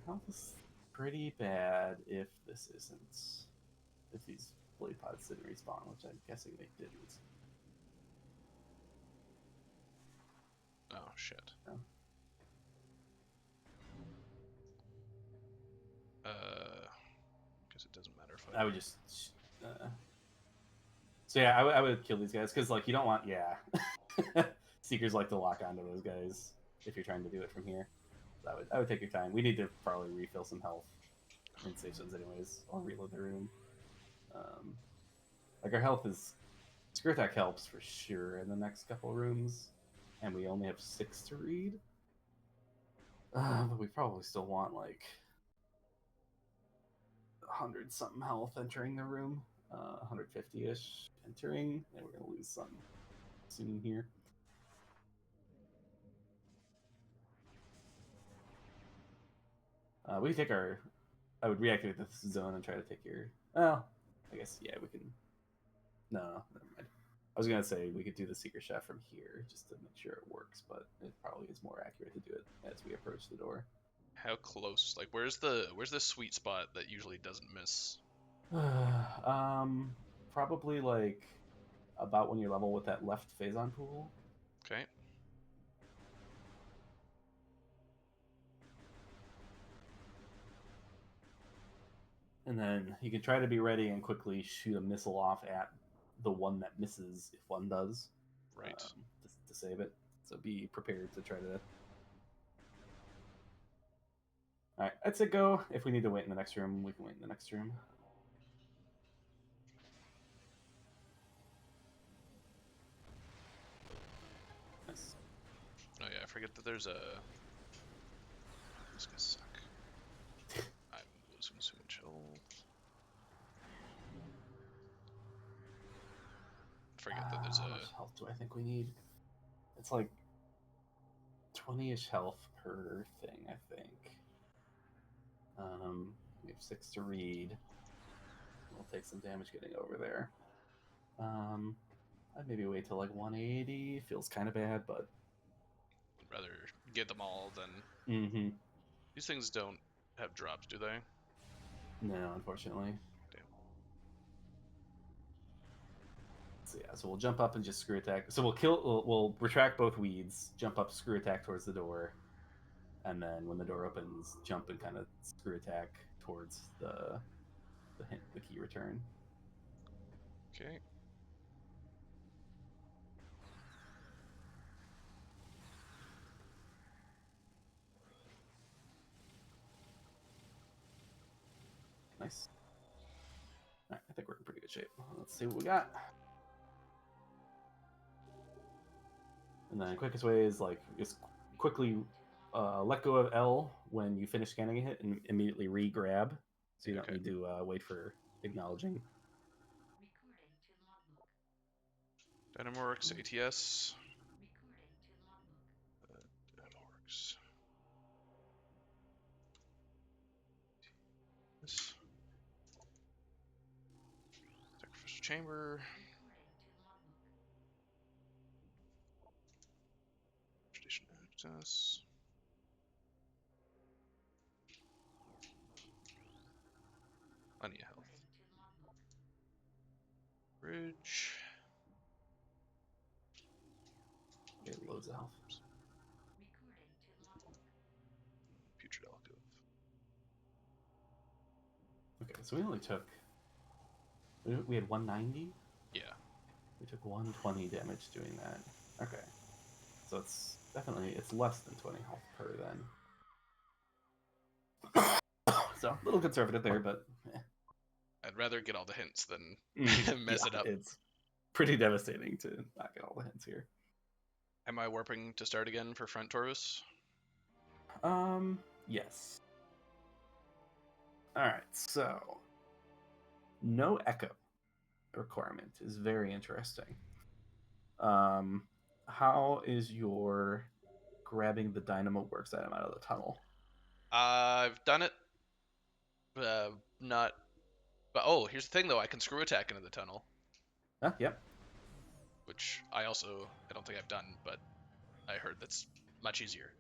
Speaker 1: Health is pretty bad if this isn't. If these blade pods didn't respawn, which I'm guessing they didn't.
Speaker 2: Oh shit.
Speaker 1: No.
Speaker 2: Guess it doesn't matter if
Speaker 1: I would just. So yeah, I would kill these guys because like you don't want Seekers like to lock onto those guys if you're trying to do it from here. So I would take your time. We need to probably refill some health in safe zones anyways. I'll reload the room. Um, like our health is Screw Attack helps for sure in the next couple rooms, and we only have 6 to read. But we probably still want like 100 something health entering the room, 150 ish entering, and we're gonna lose some soon here. We can take our. I would reactivate this zone and try to take your. Well, I guess yeah, we can. No, never mind. I was gonna say we could do the secret chef from here just to make sure it works, but it probably is more accurate to do it as we approach the door.
Speaker 2: how close. Like, where's the sweet spot that usually doesn't miss?
Speaker 1: Probably like about when you're level with that left phazon pool.
Speaker 2: Okay.
Speaker 1: And then you can try to be ready and quickly shoot a missile off at the one that misses if one does,
Speaker 2: Right.
Speaker 1: to save it. So be prepared to try to. All right, I'd say go. If we need to wait in the next room, we can wait in the next room. Nice.
Speaker 2: Oh yeah, I forget that there's a. This gonna suck. I'm losing so much health. Forget that there's
Speaker 1: How
Speaker 2: a.
Speaker 1: much health do I think we need? It's like 20-ish health per thing, I think. We have 6 to read. We'll take some damage getting over there. I'd maybe wait till like 180. Feels kind of bad, but.
Speaker 2: Rather get them all than.
Speaker 1: Mm-hmm.
Speaker 2: These things don't have drops, do they?
Speaker 1: No, unfortunately.
Speaker 2: Damn.
Speaker 1: So yeah, so we'll jump up and just screw attack. So we'll kill. We'll retract both weeds, jump up, screw attack towards the door, and then when the door opens, jump and kind of screw attack towards the key return.
Speaker 2: Okay.
Speaker 1: Nice. All right, I think we're in pretty good shape. Let's see what we got. And then quickest way is like just quickly let go of L when you finish scanning a hit and immediately re-grab, so you don't
Speaker 2: Okay.
Speaker 1: need to wait for acknowledging.
Speaker 2: Dynamorphs, ATS. Dynamorphs. This. Sacrificial chamber. Tradition Success. Plenty of health. Bridge.
Speaker 1: Okay, loads of health.
Speaker 2: Putrid Alcove.
Speaker 1: Okay, so we only took. We had 190.
Speaker 2: Yeah.
Speaker 1: We took 120 damage doing that. Okay, so it's definitely less than 20 health per then. So a little conservative there, but
Speaker 2: I'd rather get all the hints than mess
Speaker 1: yeah,
Speaker 2: it up.
Speaker 1: it's pretty devastating to not get all the hints here.
Speaker 2: Am I warping to start again for front Taurus?
Speaker 1: Yes. All right, so no echo requirement is very interesting. How is your grabbing the dynamo works item out of the tunnel?
Speaker 2: I've done it. Not. But oh, here's the thing though. I can screw attack into the tunnel,
Speaker 1: Yep.
Speaker 2: which I don't think I've done, but I heard that's much easier.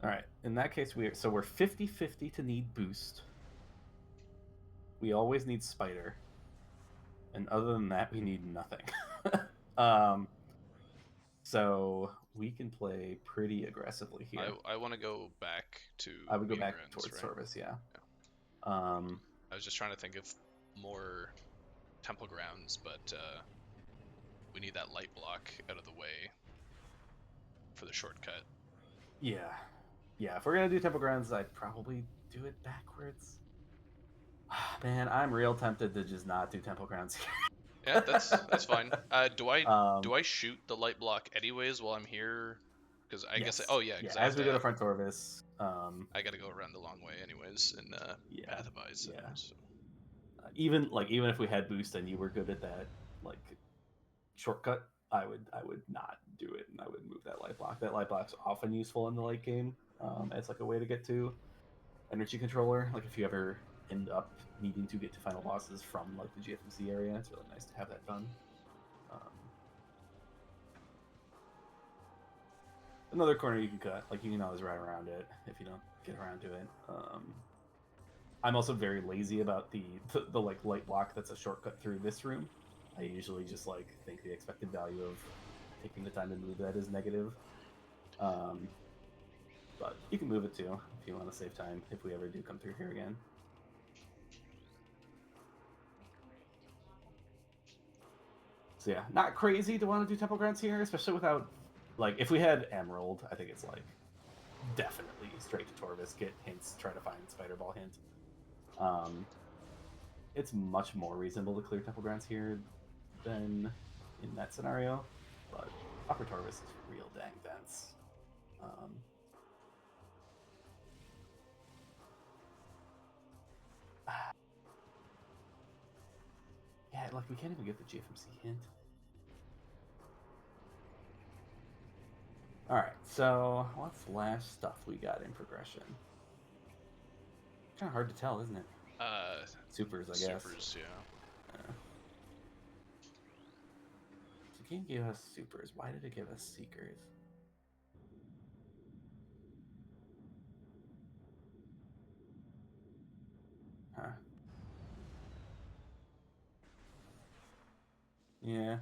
Speaker 1: All right. In that case, we're 50-50 to need boost. We always need spider, and other than that, we need nothing. um, so we can play pretty aggressively here.
Speaker 2: I want to go back to
Speaker 1: I would go
Speaker 2: meeting
Speaker 1: back
Speaker 2: grounds,
Speaker 1: towards
Speaker 2: right?
Speaker 1: Torvis, yeah.
Speaker 2: Yeah. I was just trying to think of more temple grounds, but we need that light block out of the way for the shortcut.
Speaker 1: Yeah. Yeah, if we're gonna do Temple Grounds, I'd probably do it backwards. Man, I'm real tempted to just not do Temple Grounds
Speaker 2: Yeah,
Speaker 1: here.
Speaker 2: that's fine. Do
Speaker 1: um,
Speaker 2: I shoot the light block anyways while I'm here? Because I guess
Speaker 1: yes.
Speaker 2: oh yeah,
Speaker 1: Yeah,
Speaker 2: because
Speaker 1: as we go to Front Torvis,
Speaker 2: I got to go around the long way anyways in
Speaker 1: yeah,
Speaker 2: Path of Ice.
Speaker 1: yeah.
Speaker 2: So.
Speaker 1: Even if we had boost and you were good at that like shortcut, I would not do it, and I would move that light block. That light block's often useful in the late game as like a way to get to energy controller. Like if you ever end up needing to get to final bosses from like the GFMC area, it's really nice to have that done. Um, another corner you can cut, like you can always ride around it if you don't get around to it. I'm also very lazy about the like light block that's a shortcut through this room. I usually just like think the expected value of taking the time to move that is negative. Um, but you can move it too if you want to save time if we ever do come through here again. So yeah, not crazy to want to do Temple Grounds here, especially without like if we had Emerald, I think it's like definitely straight to Torvis, get hints, try to find Spider Ball hint. Um, it's much more reasonable to clear Temple Grounds here than in that scenario, but Upper Torvis is real dang dense. Um, yeah, like we can't even get the GFMC hint. All right, so what's the last stuff we got in progression? Kind of hard to tell, isn't it? Supers, I guess.
Speaker 2: Supers, yeah.
Speaker 1: So it can't give us supers. Why did it give us seekers? Huh. Yeah.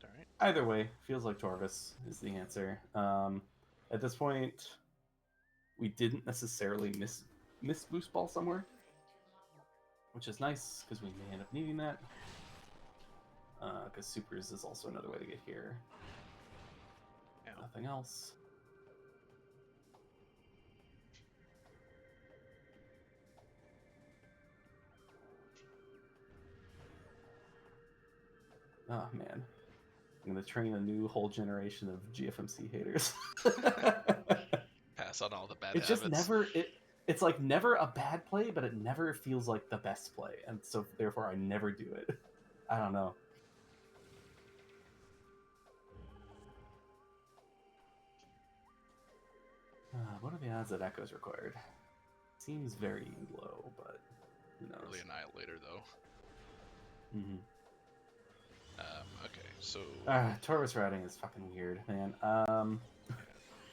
Speaker 2: All right.
Speaker 1: Either way, feels like Torvis is the answer. At this point, we didn't necessarily miss boost ball somewhere, which is nice because we may end up needing that. Because supers is also another way to get here.
Speaker 2: Ow.
Speaker 1: Nothing else. Oh man, I'm gonna train a new whole generation of GFMC haters.
Speaker 2: Pass on all the bad
Speaker 1: It's just
Speaker 2: habits.
Speaker 1: never it. It's like never a bad play, but it never feels like the best play, and so therefore I never do it. I don't know. What are the odds that Echo's required? Seems very low, but who knows?
Speaker 2: Early Annihilator though.
Speaker 1: Mm-hmm.
Speaker 2: Okay, So
Speaker 1: Torvis routing is fucking weird, man.
Speaker 2: yeah.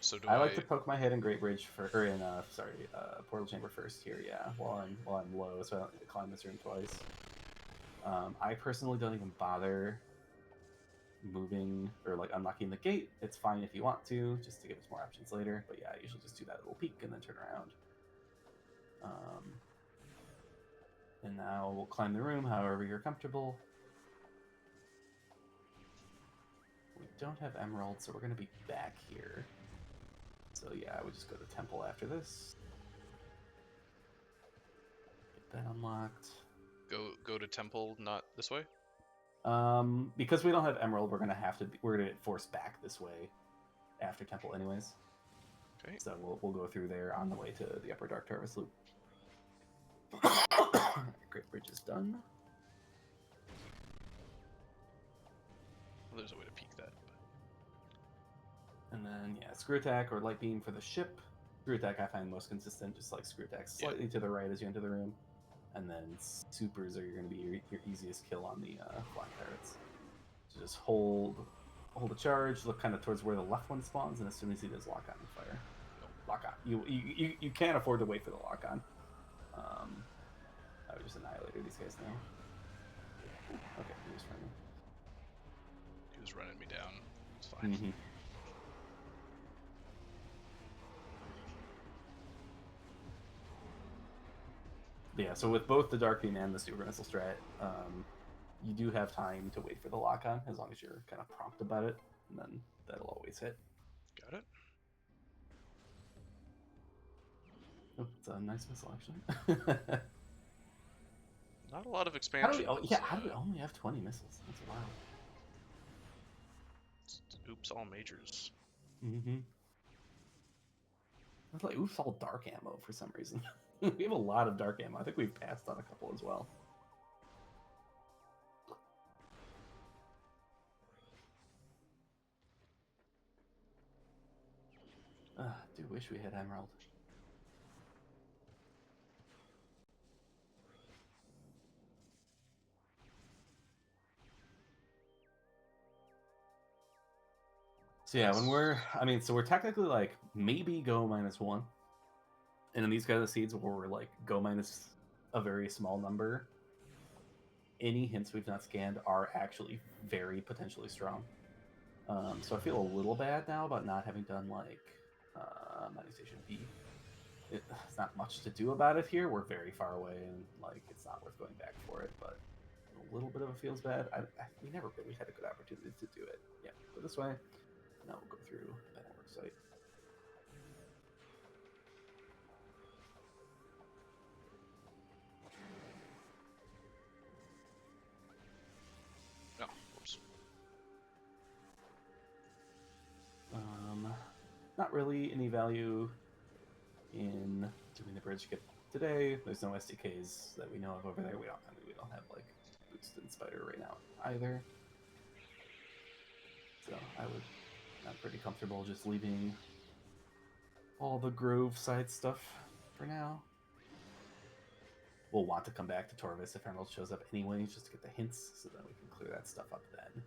Speaker 2: So do
Speaker 1: I like to
Speaker 2: I?
Speaker 1: poke my head in Great Bridge Portal Chamber first here, yeah, while I'm low, so I don't need to climb this room twice. I personally don't even bother moving or like unlocking the gate. It's fine if you want to, just to give us more options later. But yeah, I usually just do that little peek and then turn around. And now we'll climb the room however you're comfortable. We don't have emeralds, so we're going to be back here. So yeah, I would just go to temple after this. Get that unlocked.
Speaker 2: Go to temple, not this way.
Speaker 1: Because we don't have emerald, we're gonna get forced back this way after temple anyways.
Speaker 2: Okay.
Speaker 1: So we'll go through there on the way to the upper dark Tarvis loop. Great Bridge is done.
Speaker 2: Well, there's a way to peek that.
Speaker 1: And then yeah, screw attack or light beam for the ship. Screw attack I find most consistent, just like screw attack slightly to the right as you enter the room. And then supers are going to be your easiest kill on the flying pirates. So just hold a charge, look kind of towards where the left one spawns, and as soon as he does lock on, you fire. Lock on. You can't afford to wait for the lock on. I would just annihilate these guys now. Okay, he was friendly.
Speaker 2: He was running me down. It's fine.
Speaker 1: Mm-hmm. Yeah, so with both the Dark Beam and the Super Missile strat, you do have time to wait for the lock on as long as you're kind of prompt about it, and then that'll always hit.
Speaker 2: Got it.
Speaker 1: Oh, it's a nice missile actually.
Speaker 2: Not a lot of
Speaker 1: How
Speaker 2: expansion.
Speaker 1: do we only have 20 missiles? That's wild.
Speaker 2: Oops, all majors.
Speaker 1: Mm-hmm. It's like oops, all dark ammo for some reason. We have a lot of dark ammo. I think we've passed on a couple as well. Do wish we had emerald. So yeah, we're technically like maybe go -1. And in these kind of seeds where we're like go minus a very small number, any hints we've not scanned are actually very potentially strong. So I feel a little bad now about not having done like Mining Station B. It's not much to do about it here. We're very far away, and like it's not worth going back for it. But a little bit of it feels bad. We never really had a good opportunity to do it. Yeah, go this way. Now we'll go through Battlework site.
Speaker 2: No, whoops.
Speaker 1: Not really any value in doing the bridge skip today. There's no SDKs that we know of over there. We don't have like boosted spider right now either. So I'm pretty comfortable just leaving all the Grove side stuff for now. We'll want to come back to Torvis if Emerald shows up anyways, just to get the hints, so that we can clear that stuff up then.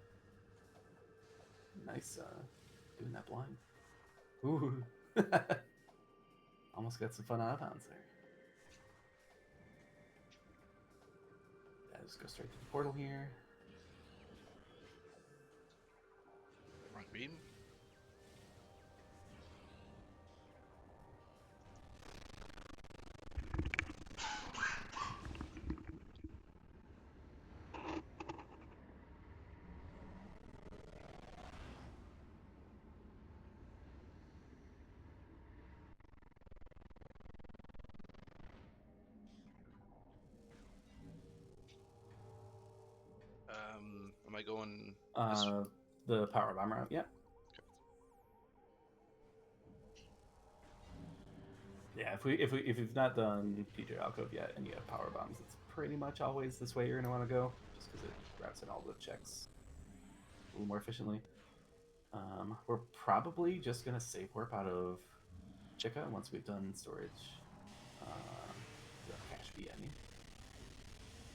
Speaker 1: Nice doing that blind. Ooh. Almost got some fun out of bounds there. Yeah, just go straight to the portal here.
Speaker 2: Front beam. Am I going this?
Speaker 1: The power bomb route, yeah.
Speaker 2: Okay.
Speaker 1: Yeah, if you've not done PJ Alcove yet and you have power bombs, it's pretty much always this way you're gonna want to go, just because it routes in all the checks a little more efficiently. We're probably just gonna save warp out of Chica once we've done storage. The cache B, I mean.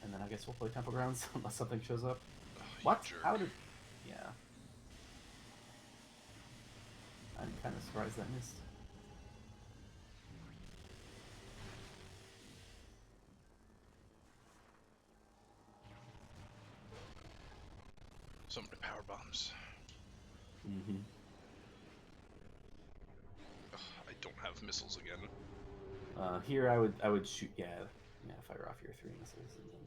Speaker 1: And then I guess we'll play Temple Grounds unless something shows up.
Speaker 2: Oh,
Speaker 1: What?
Speaker 2: jerk.
Speaker 1: How did? Yeah. Kind of surprised that missed.
Speaker 2: So many power bombs.
Speaker 1: Mm-hmm.
Speaker 2: Ugh, I don't have missiles again.
Speaker 1: Here I would shoot. Yeah, fire off your 3 missiles and then.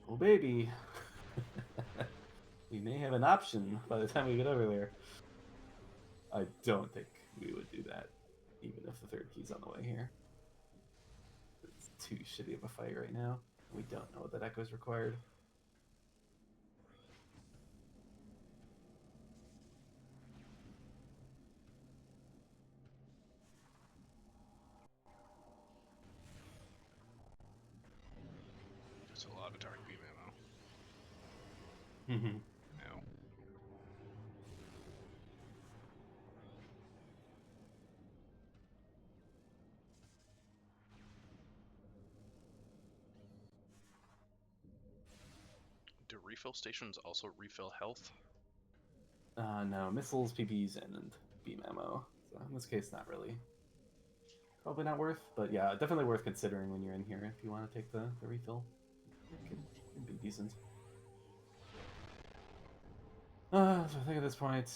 Speaker 1: Oh baby, we may have an option by the time we get over there. I don't think we would do that, even if the 3rd key's on the way here. It's too shitty of a fight right now. We don't know what that echo is required.
Speaker 2: There's a lot of dark beam ammo.
Speaker 1: Mm-hmm.
Speaker 2: No. Do refill stations also refill health?
Speaker 1: No, missiles, PPs, and beam ammo. So in this case, not really. Probably not worth, but yeah, definitely worth considering when you're in here if you want to take the refill. It can be decent. So I think at this point,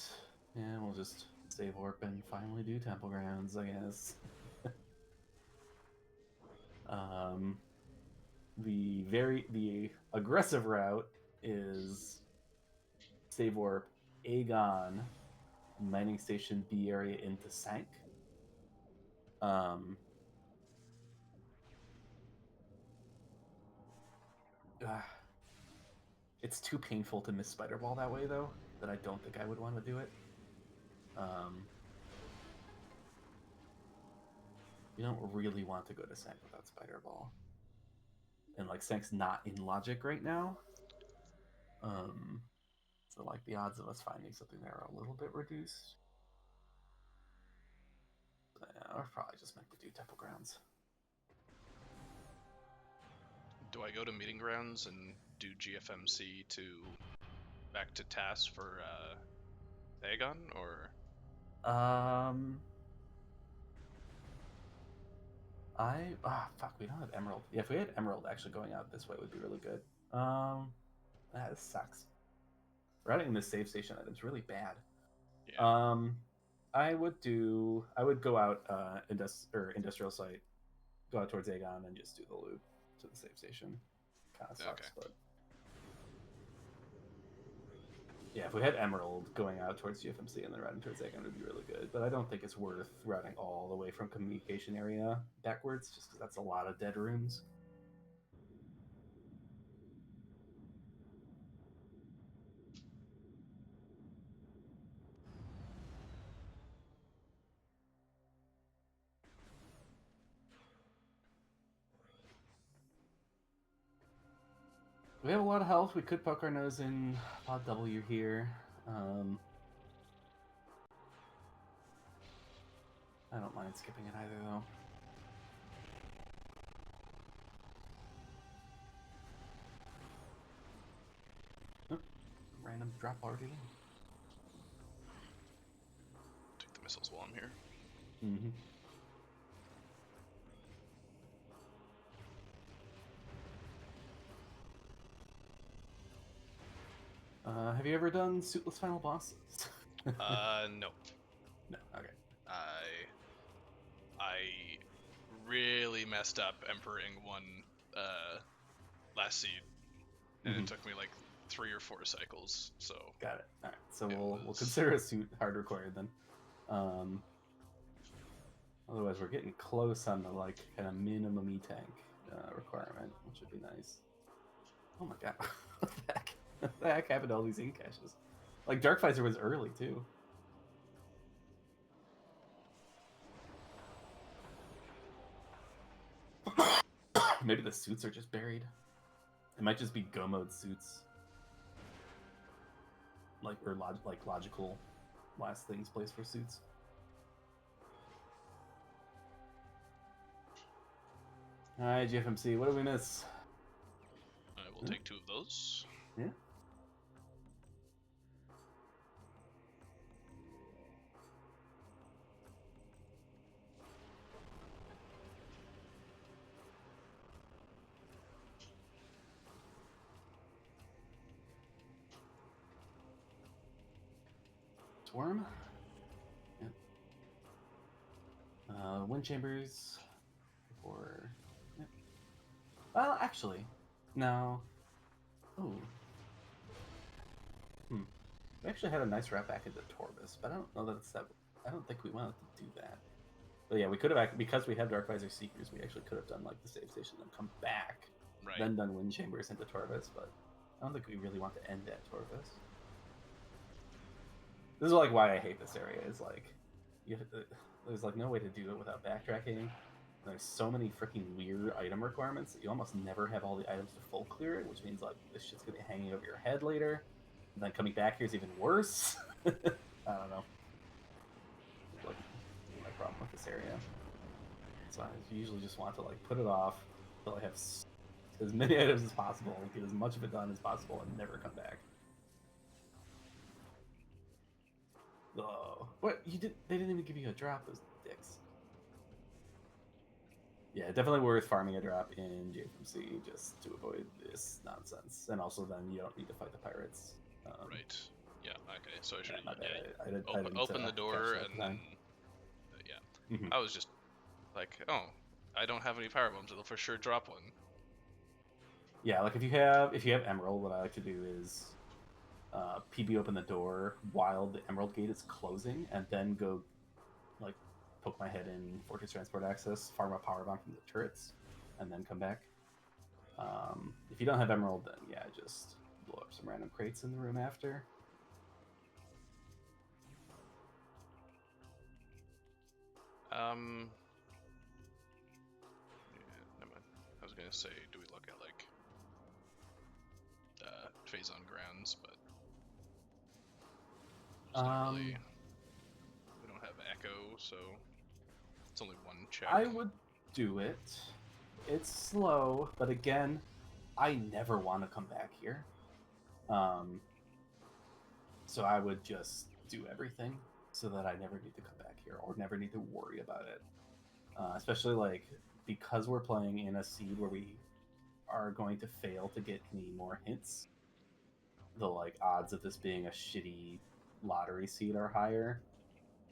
Speaker 1: yeah, we'll just save warp and finally do Temple Grounds, I guess. um, the aggressive route is save warp Aegon mining station B area into Sank. Um, uh, it's too painful to miss Spider Ball that way though that I don't think I would want to do it. You don't really want to go to Sank without Spider Ball, and like Sank's not in logic right now. Um, So like the odds of us finding something there are a little bit reduced. Yeah, we're probably just meant to do Temple Grounds.
Speaker 2: Do I go to meeting grounds and do GFMC to back to TAS for Aegon, or
Speaker 1: Um, fuck, we don't have Emerald. Yeah, if we had Emerald, actually going out this way would be really good. That sucks. Routing this save station item's really bad.
Speaker 2: yeah?
Speaker 1: I would go out industrial site, go out towards Aegon and just do the loop to the save station. Kind of
Speaker 2: Okay.
Speaker 1: sucks, but yeah, if we had Emerald going out towards GFMC and then routing towards Aegon would be really good. But I don't think it's worth routing all the way from communication area backwards, just because that's a lot of dead rooms. We have a lot of health. We could poke our nose in Pod W here. I don't mind skipping it either, though. Oop, random drop already.
Speaker 2: Take the missiles while I'm here.
Speaker 1: Mm-hmm. Have you ever done suitless final bosses?
Speaker 2: No.
Speaker 1: No. Okay.
Speaker 2: I really messed up Emperor-ing one last seed, and
Speaker 1: Mm-hmm.
Speaker 2: it took me like 3 or 4 cycles. So
Speaker 1: Got it. All right. So
Speaker 2: it
Speaker 1: we'll
Speaker 2: was...
Speaker 1: consider a suit hard required then. Otherwise, we're getting close on the like kind of minimum E tank requirement, which would be nice. Oh my god, what the heck? What the heck happened to all these ink caches? Like Darkvisor was early too. Maybe the suits are just buried. It might just be go mode suits, like logical last things placed for suits. All right, GFMC, what did we miss?
Speaker 2: I will take 2 of those.
Speaker 1: Yeah. Swarm. Yep. Wind chambers. Or. Yep. Well, actually, no. Oh. Hmm. We actually had a nice route back into Torvis, but I don't know that it's that. I don't think we wanted to do that. But yeah, we could have, because we have Dark Visor Seekers, we actually could have done like the save station, then come back,
Speaker 2: Right.
Speaker 1: then done Wind Chambers into Torvis, but I don't think we really want to end at Torvis. This is like why I hate this area. Is like, there's like no way to do it without backtracking. There's so many freaking weird item requirements that you almost never have all the items to full clear it, which means like this shit's gonna be hanging over your head later. And then coming back here is even worse. I don't know. Like my problem with this area. So I usually just want to like put it off until I have as many items as possible, get as much of it done as possible, and never come back. Oh, what you did? They didn't even give you a drop. Those dicks. Yeah, definitely worth farming a drop in JFMC just to avoid this nonsense, and also then you don't need to fight the pirates.
Speaker 2: Right. Yeah. Okay. So I should.
Speaker 1: My bad.
Speaker 2: Yeah.
Speaker 1: I didn't
Speaker 2: Open the door
Speaker 1: catch that
Speaker 2: and
Speaker 1: time.
Speaker 2: then. Yeah.
Speaker 1: Mhm.
Speaker 2: I was just like, oh, I don't have any fire bombs. It'll for sure drop one.
Speaker 1: Yeah, like if you have Emerald, what I like to do is PB open the door while the Emerald Gate is closing, and then go like poke my head in Fortress Transport Access, farm a power bomb from the turrets, and then come back. If you don't have Emerald, then yeah, just blow up some random crates in the room after.
Speaker 2: Yeah, never mind. I was gonna say, do we look at like phase on grounds, but it's not really. We don't have echo, so it's only one check.
Speaker 1: I would do it. It's slow, but again, I never want to come back here. So I would just do everything so that I never need to come back here or never need to worry about it. Especially like because we're playing in a seed where we are going to fail to get any more hints. The like odds of this being a shitty lottery seed are higher.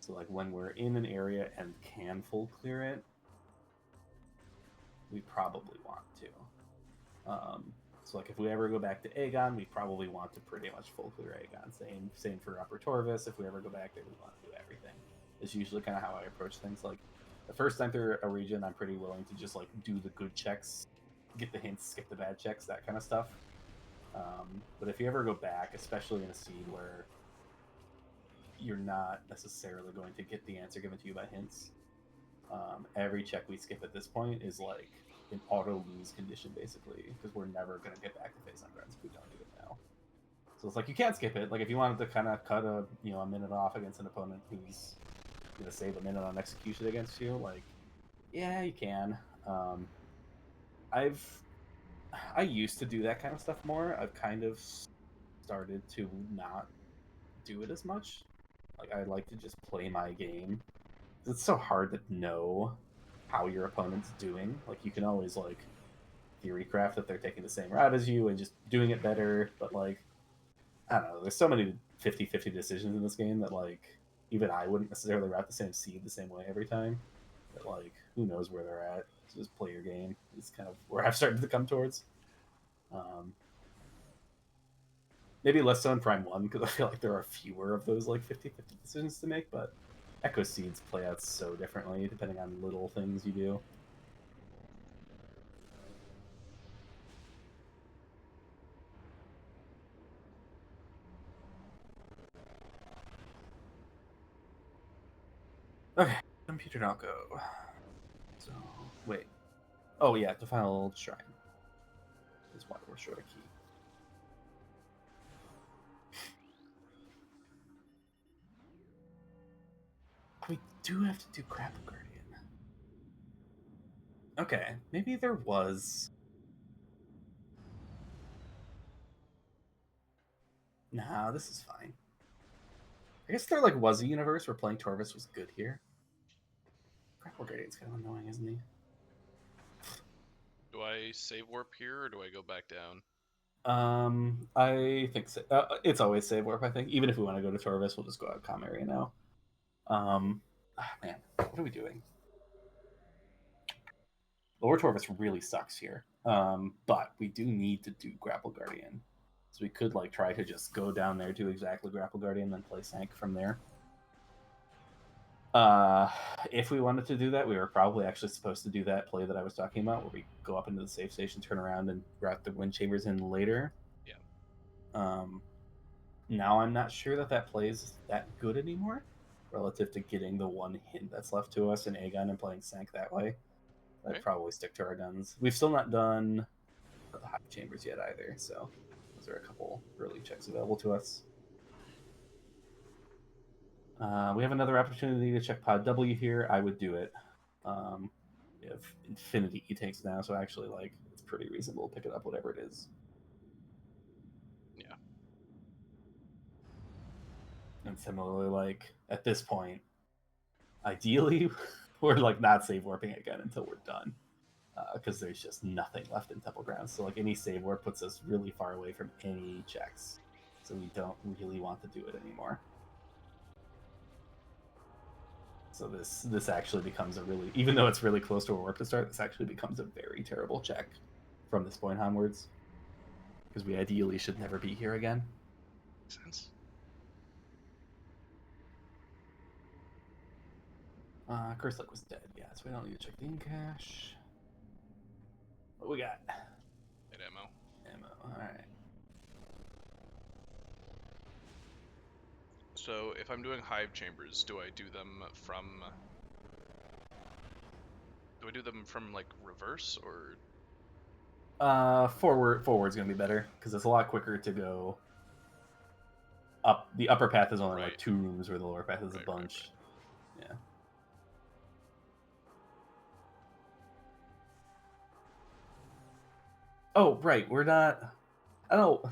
Speaker 1: So like when we're in an area and can full clear it, we probably want to. So like if we ever go back to Aegon, we probably want to pretty much full clear Aegon. Same for Upper Torvis. If we ever go back there, we want to do everything. It's usually kind of how I approach things. Like the first time through a region, I'm pretty willing to just like do the good checks, get the hints, skip the bad checks, that kind of stuff. But if you ever go back, especially in a seed where you're not necessarily going to get the answer given to you by hints, every check we skip at this point is like an auto lose condition basically, because we're never going to get back to phase on grounds if we don't do it now. So it's like you can't skip it. Like if you wanted to kind of cut a minute off against an opponent who's going to save a minute on execution against you, like yeah, you can. I used to do that kind of stuff more. I've kind of started to not do it as much. Like I like to just play my game. It's so hard to know how your opponent's doing. Like you can always like theory craft that they're taking the same route as you and just doing it better, but like I don't know, there's so many 50-50 decisions in this game that like even I wouldn't necessarily route the same seed the same way every time. But like who knows where they're at. Just play your game. It's kind of where I've started to come towards. Maybe less so in Prime 1 because I feel like there are fewer of those like 50-50 decisions to make, but Echo Seeds play out so differently depending on little things you do. Okay, computer now go. So, wait. Oh yeah, the final shrine is why we're short a key. We do have to do Grapple Guardian. Okay, maybe there was. Nah, this is fine. I guess there was a universe where playing Torvus was good here. Grapple Guardian's kind of annoying, isn't he?
Speaker 2: Do I save warp here or do I go back down?
Speaker 1: I think it's always save warp. I think even if we want to go to Torvus, we'll just go out Calm Area now. Man, what are we doing? Lower Torvus really sucks here. But we do need to do Grapple Guardian, so we could try to just go down there, do exactly Grapple Guardian, then play Sank from there. If we wanted to do that, we were probably actually supposed to do that play that I was talking about, where we go up into the safe station, turn around, and route the wind chambers in later.
Speaker 2: Yeah.
Speaker 1: Now I'm not sure that play is that good anymore, relative to getting the one hint that's left to us in Aegon and playing Sank that way. I'd
Speaker 2: Okay.
Speaker 1: probably stick to our guns. We've still not done the hive chambers yet either, so those are a couple early checks available to us. We have another opportunity to check Pod W here. I would do it. We have Infinity E-Tanks now, so actually, it's pretty reasonable to pick it up, whatever it is.
Speaker 2: Yeah.
Speaker 1: And similarly, at this point, ideally, we're not save warping again until we're done, because there's just nothing left in Temple Grounds. So any save warp puts us really far away from any checks, so we don't really want to do it anymore. So this actually becomes a really, even though it's really close to a warp to start, this actually becomes a very terrible check from this point onwards, because we ideally should never be here again.
Speaker 2: Makes sense.
Speaker 1: Curse was dead, yeah, so we don't need to check the in-cache. What we got?
Speaker 2: Hit ammo.
Speaker 1: Ammo, alright.
Speaker 2: So if I'm doing hive chambers, do I do them from reverse or?
Speaker 1: Forward's gonna be better because it's a lot quicker to go up. The upper path is only
Speaker 2: Right.
Speaker 1: 2 rooms, where the lower path is a bunch.
Speaker 2: Right.
Speaker 1: Yeah. Oh, right. We're not. I don't know.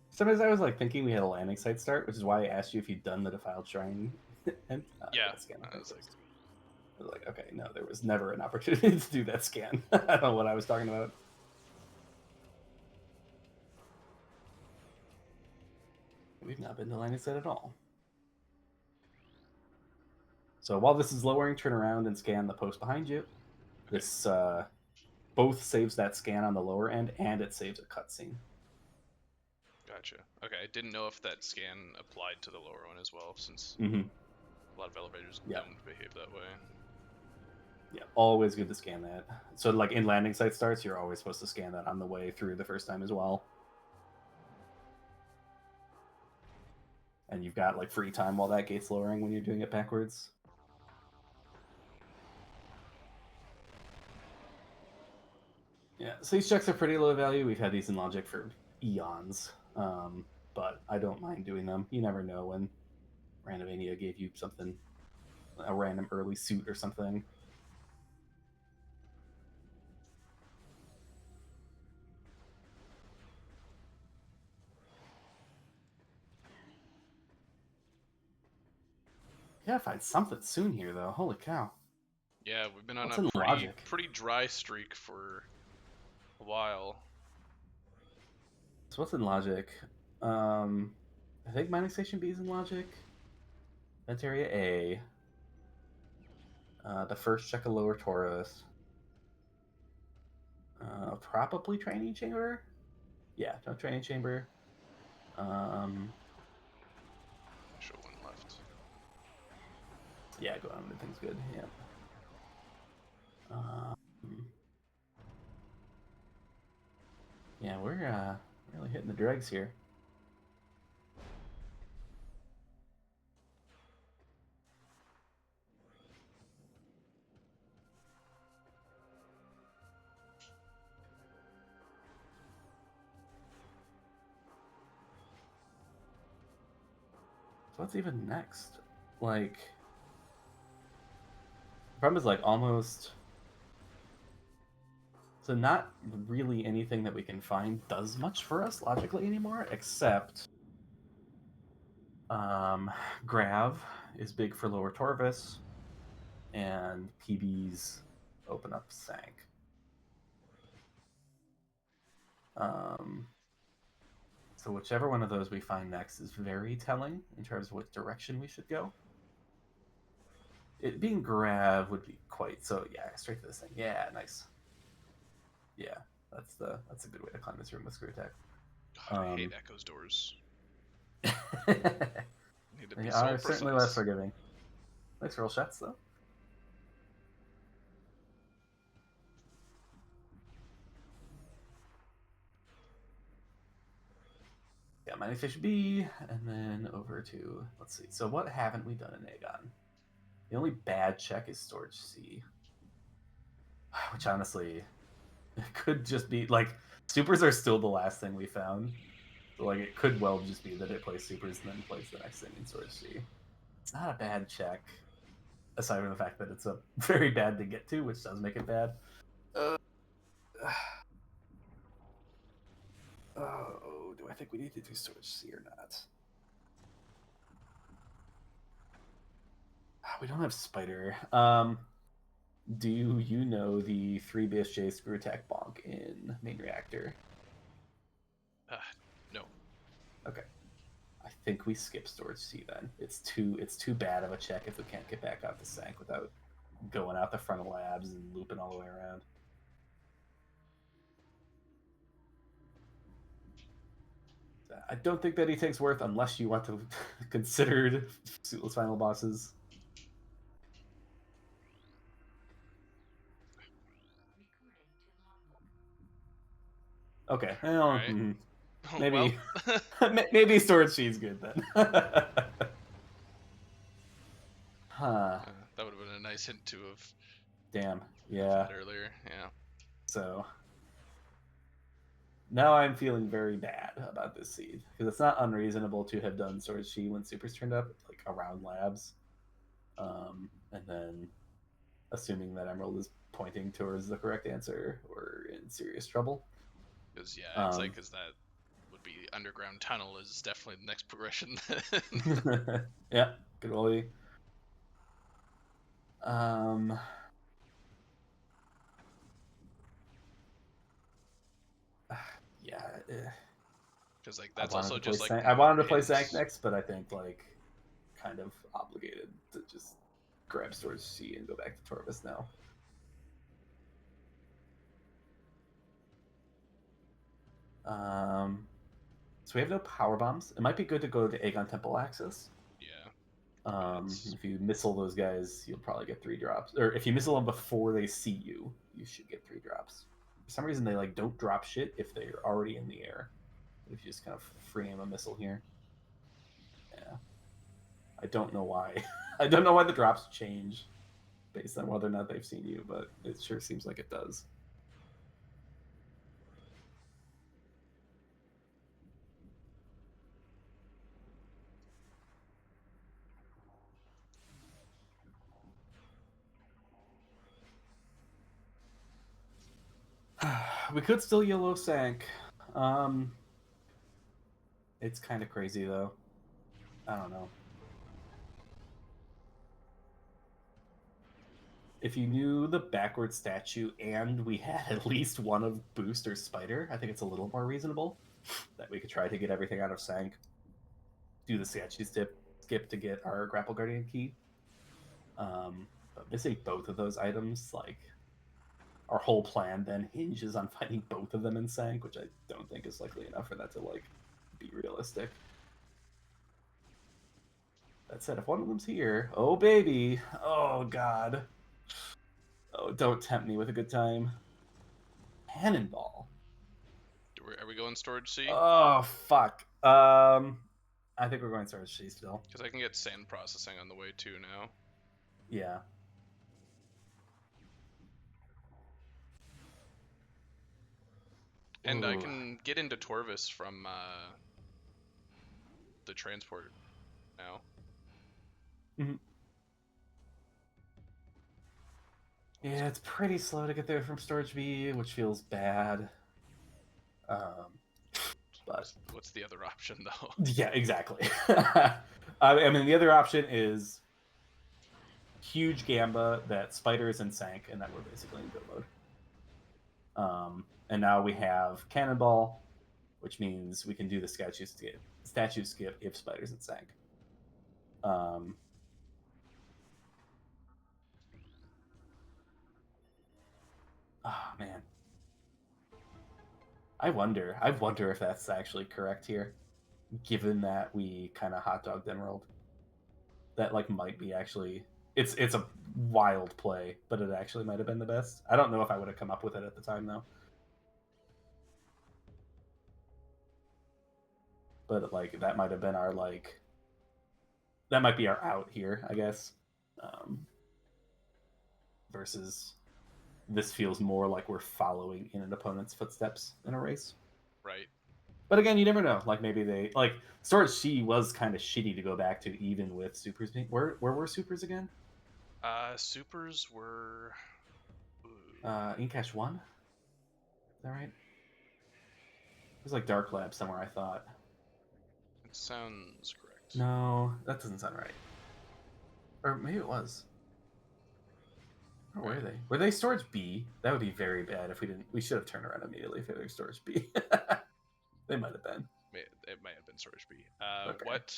Speaker 1: Sometimes I was thinking we had a landing site start, which is why I asked you if you'd done the defiled shrine. And
Speaker 2: Yeah.
Speaker 1: scan
Speaker 2: I was
Speaker 1: like, okay, no, there was never an opportunity to do that scan. I don't know what I was talking about. We've not been to landing site at all. So while this is lowering, turn around and scan the post behind you.
Speaker 2: Okay.
Speaker 1: This both saves that scan on the lower end, and it saves a cutscene.
Speaker 2: Gotcha. Okay, I didn't know if that scan applied to the lower one as well, since
Speaker 1: Mm-hmm.
Speaker 2: a lot of elevators don't behave that way.
Speaker 1: Yeah, always good to scan that. So in landing site starts, you're always supposed to scan that on the way through the first time as well. And you've got free time while that gate's lowering when you're doing it backwards. Yeah, so these checks are pretty low value. We've had these in Logic for eons, but I don't mind doing them. You never know when Randomania gave you something, a random early suit or something. Gotta find something soon here, though. Holy cow.
Speaker 2: Yeah, we've been on
Speaker 1: What's
Speaker 2: a
Speaker 1: in Logic?
Speaker 2: pretty dry streak for a while.
Speaker 1: So what's in Logic? I think Mining Station B is in Logic. Vent Area A. The first check of Lower Taurus. Probably Training Chamber? Yeah, no Training Chamber.
Speaker 2: Show one left.
Speaker 1: Yeah, go on. Everything's good. Yeah. Yeah, we're really hitting the dregs here. what's even next? Like, the problem is like almost. So not really anything that we can find does much for us logically anymore, except um, Grav is big for lower Torvis, and PBs open up Sank. Um, so whichever one of those we find next is very telling in terms of what direction we should go. It being Grav would be quite so. Yeah, straight to this thing. Yeah, nice. Yeah, that's a good way to climb this room with screw attack.
Speaker 2: God, I hate Echo's doors. Need to be
Speaker 1: They
Speaker 2: so
Speaker 1: are certainly less
Speaker 2: precise.
Speaker 1: forgiving. Nice roll shots though. Yeah, Mighty Fish B, and then over to, let's see. So what haven't we done in Aegon? The only bad check is Storage C, which honestly could just be like supers are still the last thing we found. So like it could well just be that it plays supers and then plays the next thing in Storage C. It's not a bad check, aside from the fact that it's a very bad to get to, which does make it bad. Uh, oh, do I think we need to do Storage C or not? We don't have Spider. Do you know the 3 BSJ screw attack bonk in main reactor?
Speaker 2: Uh, no.
Speaker 1: Okay. I think we skip storage C then. It's too bad of a check if we can't get back out the Sank without going out the front of labs and looping all the way around. I don't think that he takes worth unless you want to consider suitless final bosses. Okay,
Speaker 2: All
Speaker 1: well,
Speaker 2: right. Well,
Speaker 1: maybe maybe storage C is good then. Huh.
Speaker 2: that would have been a nice hint to have
Speaker 1: Damn. Yeah.
Speaker 2: had earlier. Yeah.
Speaker 1: So now I'm feeling very bad about this seed because it's not unreasonable to have done Sword She when Supers turned up, like around labs, and then assuming that Emerald is pointing towards the correct answer, we're in serious trouble.
Speaker 2: Because yeah, it's like
Speaker 1: Um,
Speaker 2: because that would be underground tunnel is definitely the next progression.
Speaker 1: yeah, good old. Um, yeah,
Speaker 2: Because like
Speaker 1: I
Speaker 2: that's
Speaker 1: wanted
Speaker 2: also
Speaker 1: to play
Speaker 2: just like
Speaker 1: Sank. I
Speaker 2: more
Speaker 1: wanted to play Sank
Speaker 2: hints.
Speaker 1: next, but I think like kind of obligated to just grab Sword C and go back to Torvis now. Um, so we have no power bombs. It might be good to go to Aegon Temple Axis.
Speaker 2: Yeah, but it's
Speaker 1: If you missile those guys, you'll probably get 3 drops. Or if you missile them before they see you, you should get 3 drops. For some reason, they like don't drop shit if they're already in the air. But if you just kind of free aim a missile here, yeah, I don't know why. I don't know why the drops change based on whether or not they've seen you, but it sure seems like it does. We could still yellow Sank. Um, it's kind of crazy though. I don't know. If you knew the backward statue and we had at least one of Boost or Spider, I think it's a little more reasonable that we could try to get everything out of Sank, do the statue skip to get our Grapple Guardian key. But missing both of those items, like our whole plan then hinges on finding both of them in Sank, which I don't think is likely enough for that to like be realistic. That said, if one of them's here, oh baby, oh god, oh don't tempt me with a good time. Cannonball.
Speaker 2: are we going storage C?
Speaker 1: Oh fuck. I think we're going Storage C still.
Speaker 2: Because I can get sand processing on the way too now.
Speaker 1: Yeah.
Speaker 2: And I
Speaker 1: Ooh.
Speaker 2: can get into Torvis from the transport. now.
Speaker 1: Mhm. Yeah, it's pretty slow to get there from storage B, which feels bad. Um, but
Speaker 2: What's the other option though?
Speaker 1: yeah, exactly. I mean, the other option is huge Gamba that spiders and sank, and then we're basically in go mode. And now we have Cannonball, which means we can do the statue skip if spiders and sank. Um, oh man, I wonder if that's actually correct here, given that we kind of hot dogged Emerald. That like might be actually it's a wild play, but it actually might have been the best. I don't know if I would have come up with it at the time though. But like that might have been our like that might be our out here, I guess. Um, versus this feels more like we're following in an opponent's footsteps in a race.
Speaker 2: Right.
Speaker 1: But again, you never know. Like maybe they like Storage C was kind of shitty to go back to, even with supers being. Where were supers again?
Speaker 2: Supers were. Ooh,
Speaker 1: Incash 1? Is that right? It was like Dark Lab somewhere, I thought.
Speaker 2: it sounds correct.
Speaker 1: No, that doesn't sound right. Or maybe it was. Where were
Speaker 2: Right.
Speaker 1: they? Were they Storage B? That would be very bad if we didn't. We should have turned around immediately if they were Storage B. They might have been.
Speaker 2: It might have been storage B.
Speaker 1: Okay.
Speaker 2: What?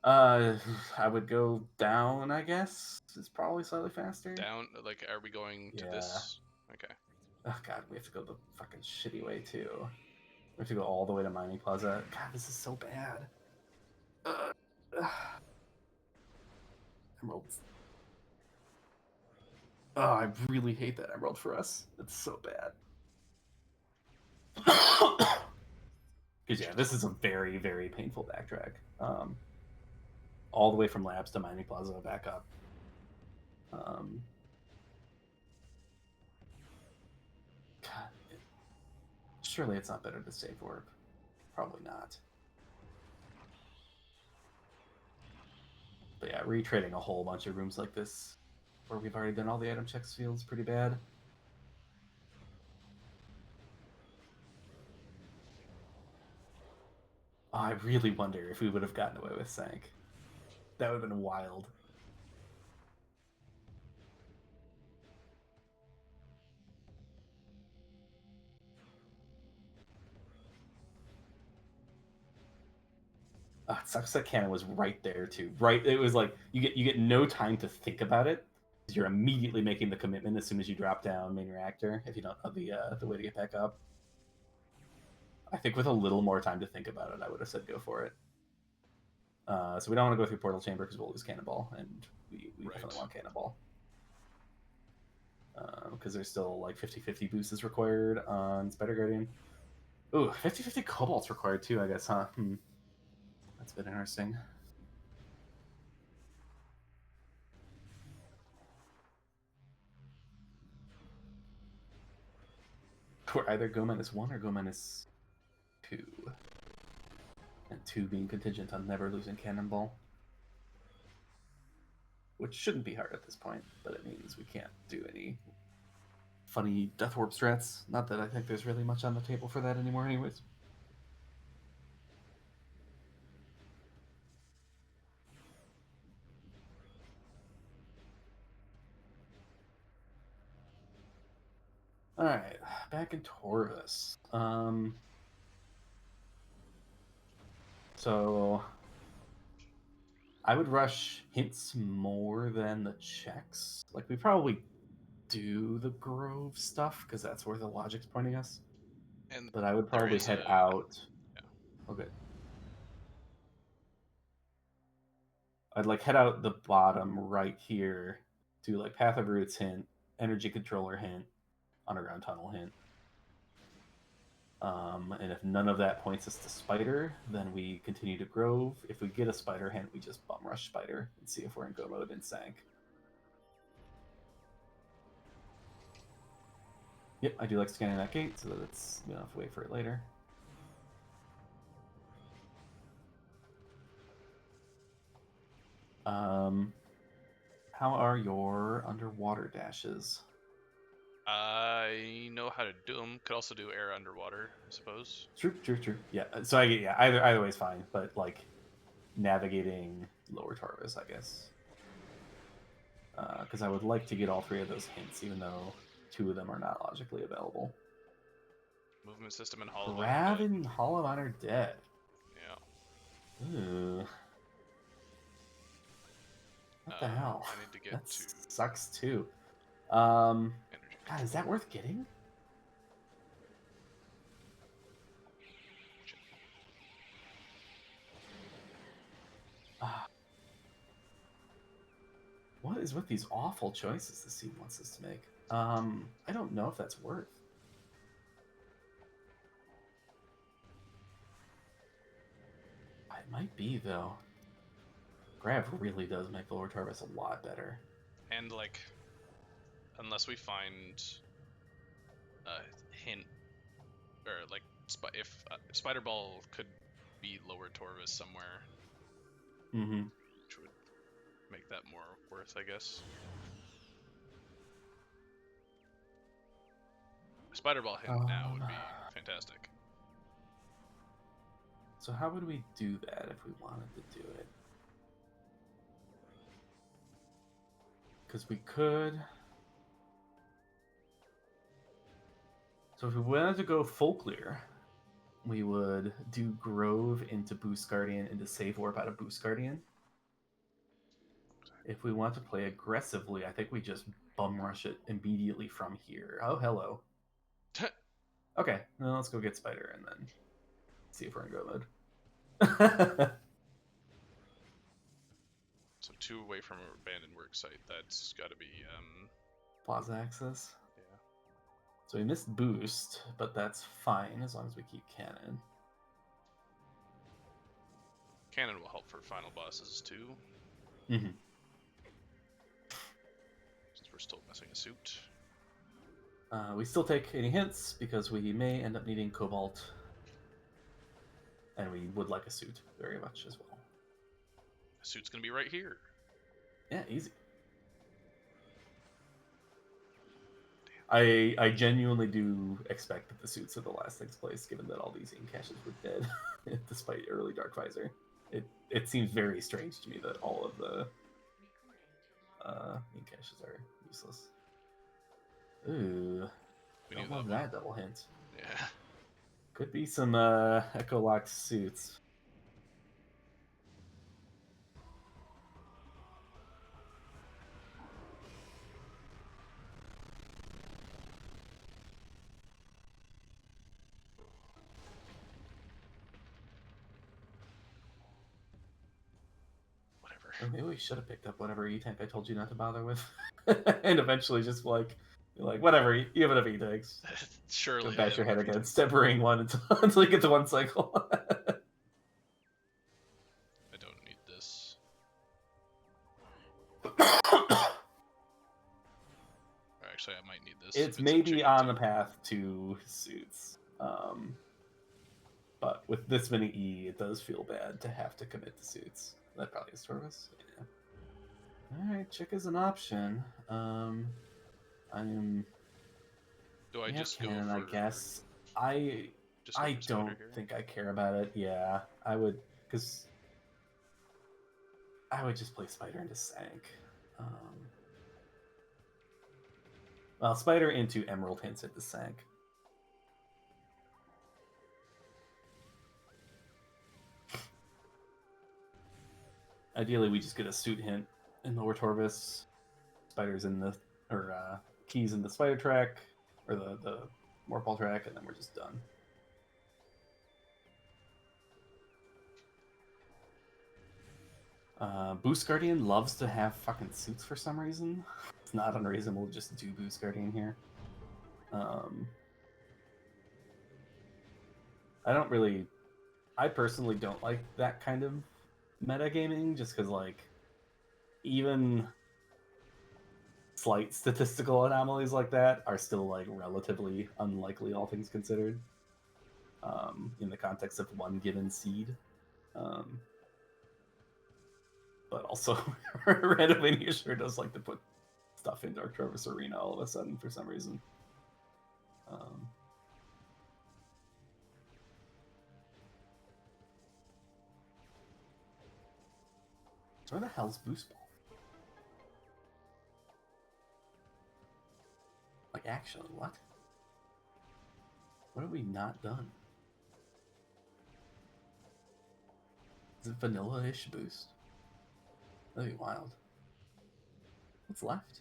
Speaker 1: Uh, I would go down, I guess. It's probably slightly faster.
Speaker 2: Down? Like, are we going to
Speaker 1: Yeah.
Speaker 2: this? Okay.
Speaker 1: Oh god, we have to go the fucking shitty way too. We have to go all the way to Mining Plaza. God, this is so bad. Uh, Emeralds. Oh, I really hate that emerald for us. It's so bad. Because yeah, this is a very, very painful backtrack. All the way from labs to Mining Plaza back up. Um, God, surely it's not better to save orb. Probably not. But yeah, retrading a whole bunch of rooms like this, where we've already done all the item checks, feels pretty bad. Oh, I really wonder if we would have gotten away with Sank. That would have been wild. It sucks that cannon was right there too. Right, it was like you get no time to think about it. You're immediately making the commitment as soon as you drop down main reactor. If you don't know the way to get back up, I think with a little more time to think about it, I would have said go for it. So we don't want to go through portal chamber because we'll lose cannonball, and we
Speaker 2: Right.
Speaker 1: definitely want cannonball. Because there's still like 50-50 boost is required on Spider Guardian. Ooh, 50-50 Cobalt's required too, I guess, huh? That's a bit interesting. We're either go -1 or go -2. And 2 being contingent on never losing Cannonball. Which shouldn't be hard at this point, but it means we can't do any funny Death Warp strats. Not that I think there's really much on the table for that anymore anyways. Alright, back in Taurus. So I would rush hints more than the checks. Like we probably do the Grove stuff because that's where the logic's pointing us.
Speaker 2: And
Speaker 1: But I would
Speaker 2: there
Speaker 1: probably
Speaker 2: is
Speaker 1: head
Speaker 2: a.
Speaker 1: out.
Speaker 2: Yeah.
Speaker 1: Okay. I'd like head out the bottom right here to like Path of Roots hint, Energy Controller hint, Underground Tunnel hint. And if none of that points us to Spider, then we continue to Grove. If we get a Spider hint, we just bum rush Spider and see if we're in go mode and Sank. Yep, I do like scanning that gate so that it's we don't have to wait for it later. Um, how are your underwater dashes?
Speaker 2: I know how to do them. Could also do air underwater, I suppose.
Speaker 1: True. Yeah. So either way is fine, but like navigating lower Tarvis, I guess. Because I would like to get all three of those hints, even though two of them are not logically available.
Speaker 2: Movement system and Hall of Honor
Speaker 1: Grav
Speaker 2: dead.
Speaker 1: and Hall of Honor dead.
Speaker 2: Yeah.
Speaker 1: Ooh, what the hell?
Speaker 2: I need to get
Speaker 1: That
Speaker 2: to
Speaker 1: sucks too. Um,
Speaker 2: energy
Speaker 1: God, is that
Speaker 2: control.
Speaker 1: worth getting? Ah, what is with these awful choices the scene wants us to make? I don't know if that's worth. It might be though. Grav really does make Lower Tarvis a lot better.
Speaker 2: And like, unless we find a hint, or like, if Spider Ball could be lower Torvis somewhere,
Speaker 1: Mm-hmm.
Speaker 2: which would make that more worth, I guess. Spider Ball hint now would
Speaker 1: Um,
Speaker 2: be fantastic.
Speaker 1: so how would we do that if we wanted to do it? Because we could. So if we wanted to go full clear, we would do Grove into Boost Guardian into Save Warp out of Boost Guardian. If we want to play aggressively, I think we just bum rush it immediately from here. Oh, hello. Okay, well, let's go get Spider and then see if we're in go mode.
Speaker 2: So 2 away from an abandoned work site. That's got to be
Speaker 1: Plaza access.
Speaker 2: yeah.
Speaker 1: So we missed Boost, but that's fine as long as we keep Cannon.
Speaker 2: Cannon will help for final bosses too.
Speaker 1: Mm-hmm.
Speaker 2: Since we're still missing a suit.
Speaker 1: We still take any hints because we may end up needing Cobalt, and we would like a suit very much as well.
Speaker 2: The suit's gonna be right here.
Speaker 1: Yeah, easy. I genuinely do expect that the suits are the last things placed, given that all these ink caches were dead, despite early Dark Visor. It seems very strange to me that all of the ink caches are useless. Ooh,
Speaker 2: We knew
Speaker 1: don't
Speaker 2: that
Speaker 1: love
Speaker 2: one.
Speaker 1: that double hint.
Speaker 2: Yeah.
Speaker 1: Could be some Echo Locked suits.
Speaker 2: Whatever.
Speaker 1: Or maybe we should have picked up whatever E-Tank I told you not to bother with. And eventually just like, whatever, you have enough E-Tanks. Go
Speaker 2: Surely I
Speaker 1: bash
Speaker 2: have
Speaker 1: your head
Speaker 2: enough
Speaker 1: against
Speaker 2: E-tanks.
Speaker 1: Tempering one until you get to one cycle.
Speaker 2: I don't need this. Or actually, I might need this
Speaker 1: It's
Speaker 2: if it's a
Speaker 1: maybe
Speaker 2: chain
Speaker 1: on the
Speaker 2: too.
Speaker 1: path to suits. But with this many E, it does feel bad to have to commit to suits. That probably is Torvis. Yeah. Alright, check is an option. I'm
Speaker 2: Do I
Speaker 1: We have
Speaker 2: just go
Speaker 1: Cannon, I
Speaker 2: for
Speaker 1: guess. I
Speaker 2: Spider
Speaker 1: don't
Speaker 2: here?
Speaker 1: think I care about it. Yeah, I would, because I would just play Spider into Sank. Um, well, Spider into Emerald hints into Sank. Ideally, we just get a suit hint in Lower Torvis. Spider's in the or keys in the Spider track or the Morpal track, and then we're just done. Boost Guardian loves to have fucking suits for some reason. It's not unreasonable to just do Boost Guardian here. Um, I don't really. I personally don't like that kind of metagaming, just because like even slight statistical anomalies like that are still like relatively unlikely, all things considered. In the context of one given seed. Um, but also Rando Mania sure does like to put stuff in Dark Traverse Arena all of a sudden for some reason. Where the hell's Boost Ball? Like, actually, what? What have we not done? Is it vanilla-ish boost? That'd be wild. What's left?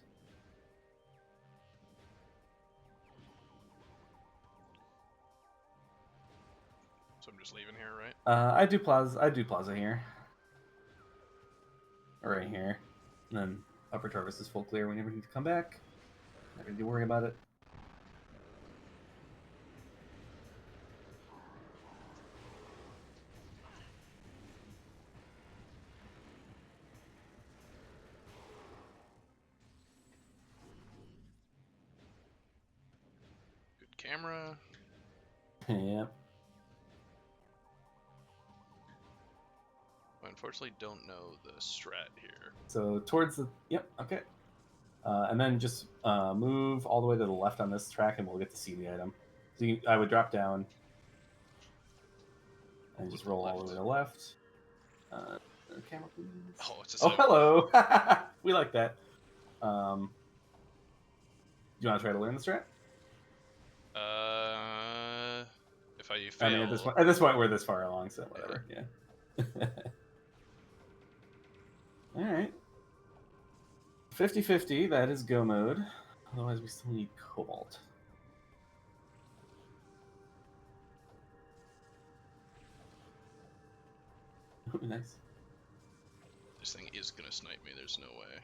Speaker 2: So I'm just leaving here, right?
Speaker 1: I do plaza here. Right here. And then Upper Traverse is full clear whenever you need to come back. Not need to worry about it.
Speaker 2: Good camera.
Speaker 1: Yep.
Speaker 2: I unfortunately don't know the strat here.
Speaker 1: So towards the... Yep, okay. And then just move all the way to the left on this track and we'll get to see the item. So I would drop down and just roll all the way to the left. Camera, please.
Speaker 2: Oh, it's a
Speaker 1: Oh,
Speaker 2: sub.
Speaker 1: hello! We like that. Do you want to try to learn the strat?
Speaker 2: If I fail...
Speaker 1: I mean, at this point we're this far along, so whatever, yeah. Alright. 50-50, that is go mode. Otherwise, we still need Cobalt. Nice.
Speaker 2: This thing is gonna snipe me, there's no way.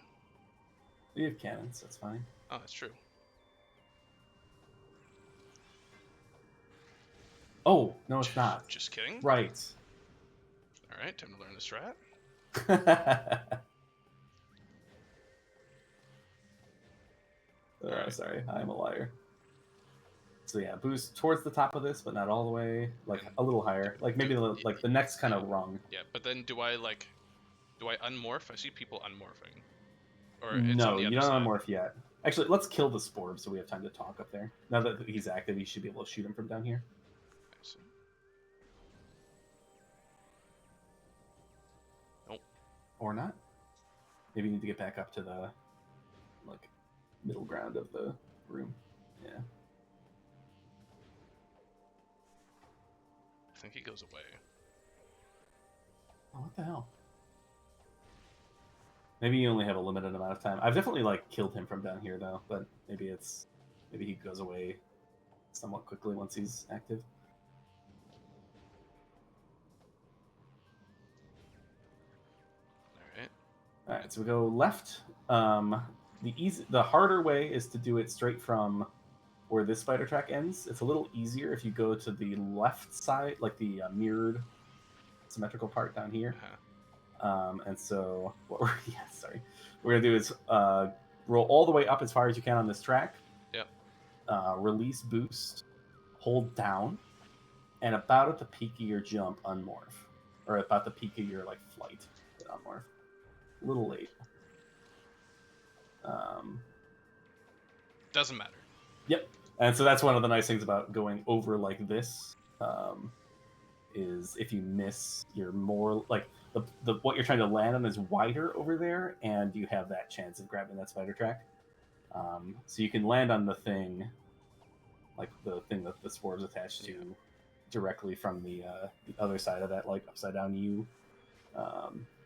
Speaker 1: We have cannons, that's fine.
Speaker 2: Oh, that's true.
Speaker 1: Oh, no, it's not.
Speaker 2: Just kidding?
Speaker 1: Right.
Speaker 2: Alright, time to learn the strat.
Speaker 1: Right. Sorry, I'm a liar. So yeah, boost towards the top of this, but not all the way. Like a little higher, like maybe the next kind of rung.
Speaker 2: Yeah, but then do I unmorph? I see people unmorphing. Or it's
Speaker 1: No,
Speaker 2: on the
Speaker 1: you
Speaker 2: other
Speaker 1: don't
Speaker 2: side.
Speaker 1: unmorph yet. Actually, let's kill the Sporb so we have time to talk up there. Now that he's active, you should be able to shoot him from down here.
Speaker 2: I see. Nope.
Speaker 1: Or not. Maybe you need to get back up to the like middle ground of the room. Yeah.
Speaker 2: I think he goes away.
Speaker 1: Oh, what the hell? Maybe you only have a limited amount of time. I've definitely like killed him from down here though, but maybe he goes away somewhat quickly once he's active. All right, so we go left. The harder way is to do it straight from where this spider track ends. It's a little easier if you go to the left side, like the mirrored symmetrical part down here. And so what we're gonna do is roll all the way up as far as you can on this track.
Speaker 2: Yep.
Speaker 1: Release boost, hold down, and about at the peak of your jump, unmorph, or about the peak of your like flight, unmorph. A little late.
Speaker 2: Doesn't matter.
Speaker 1: Yep. And so that's one of the nice things about going over like this. Is if you miss, you're more like the what you're trying to land on is wider over there, and you have that chance of grabbing that spider track. So you can land on the thing, like the thing that the Sporb's attached to, directly from the other side of that, like upside down U.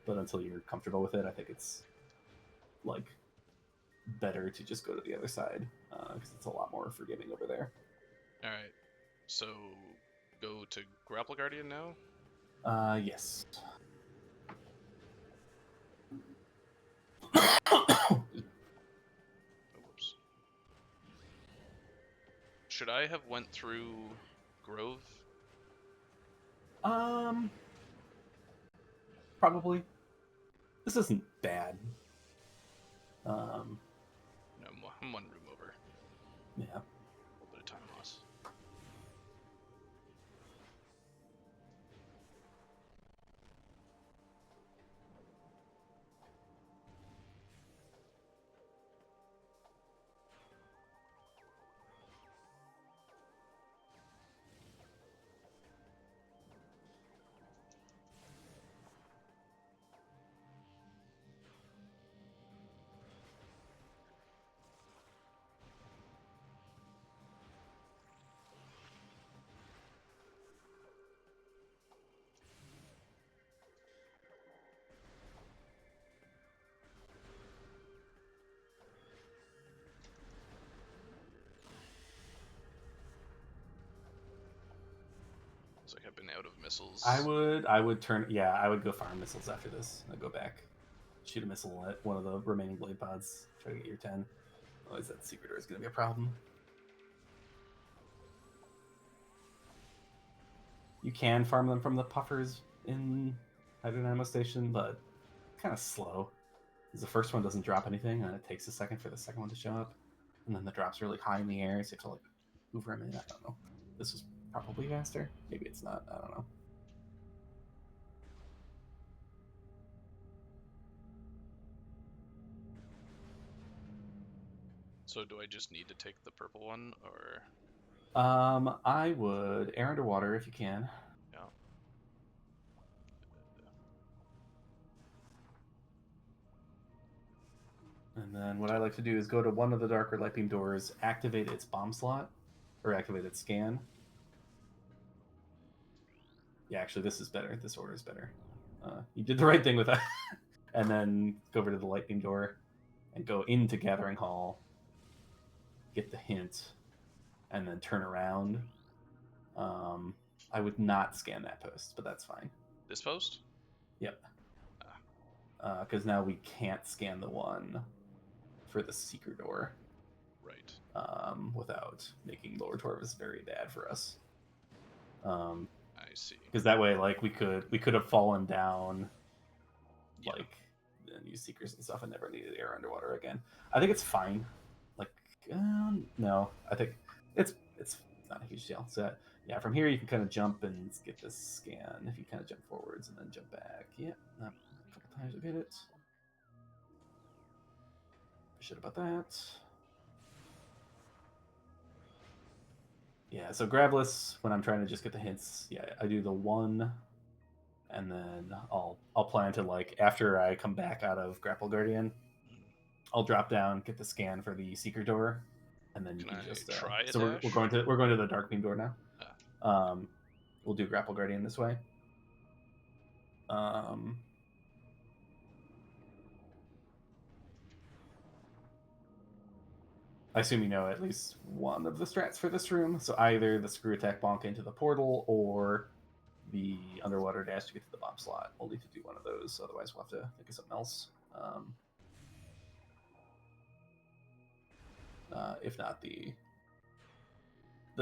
Speaker 1: But until you're comfortable with it, I think it's like better to just go to the other side because it's a lot more forgiving over there.
Speaker 2: All right. So go to Grapple Guardian now?
Speaker 1: Yes.
Speaker 2: Oops. Should I have went through Grove?
Speaker 1: Probably. This isn't bad.
Speaker 2: No, I'm one room over.
Speaker 1: Yeah.
Speaker 2: A little bit of time loss. like I've been out of missiles.
Speaker 1: I would turn. Yeah, I would go farm missiles after this. I'd go back, shoot a missile at one of the remaining blade pods. Try to get your 10. Otherwise, that secret door is going to be a problem. You can farm them from the puffers in Hydrodynamo Station, but kind of slow. Because the first one doesn't drop anything, and it takes a second for the second one to show up. And then the drops are really high in the air, so you have to like hoover them in. I don't know. This is probably faster. Maybe it's not. I don't know.
Speaker 2: So do I just need to take the purple one, or
Speaker 1: I would air underwater if you can.
Speaker 2: yeah?
Speaker 1: And then what I like to do is go to one of the darker light beam doors, activate its bomb slot, or activate its scan. Yeah, actually, this is better. This order is better. You did the right thing with that. And then go over to the light beam door and go into Gathering Hall, get the hint, and then turn around. I would not scan that post, but that's fine.
Speaker 2: This post?
Speaker 1: Yep. Because now we can't scan the one for the seeker door.
Speaker 2: Right.
Speaker 1: Without making Lower Torvis very bad for us.
Speaker 2: I see.
Speaker 1: Because that way, like we could have fallen down,
Speaker 2: Yeah.
Speaker 1: like and use seekers and stuff, and never needed air underwater again. I think it's fine. Like, no, I think it's not a huge deal. So yeah, from here you can kind of jump and get this scan. If you kind of jump forwards and then jump back, yeah, a couple times you'll get it. Shit about that. Yeah, so grabless when I'm trying to just get the hints. Yeah, I do the one, and then I'll plan to like after I come back out of Grapple Guardian, I'll drop down, get the scan for the Seeker door, and then you
Speaker 2: Can
Speaker 1: can
Speaker 2: I
Speaker 1: just.
Speaker 2: try a
Speaker 1: So
Speaker 2: dash?
Speaker 1: we're going to the Dark Beam door now.
Speaker 2: Ah.
Speaker 1: We'll do Grapple Guardian this way. I assume you know at least one of the strats for this room. So either the Screw Attack Bonk into the portal or the Underwater Dash to get to the bomb slot. We'll need to do one of those, otherwise we'll have to think of something else. If not, the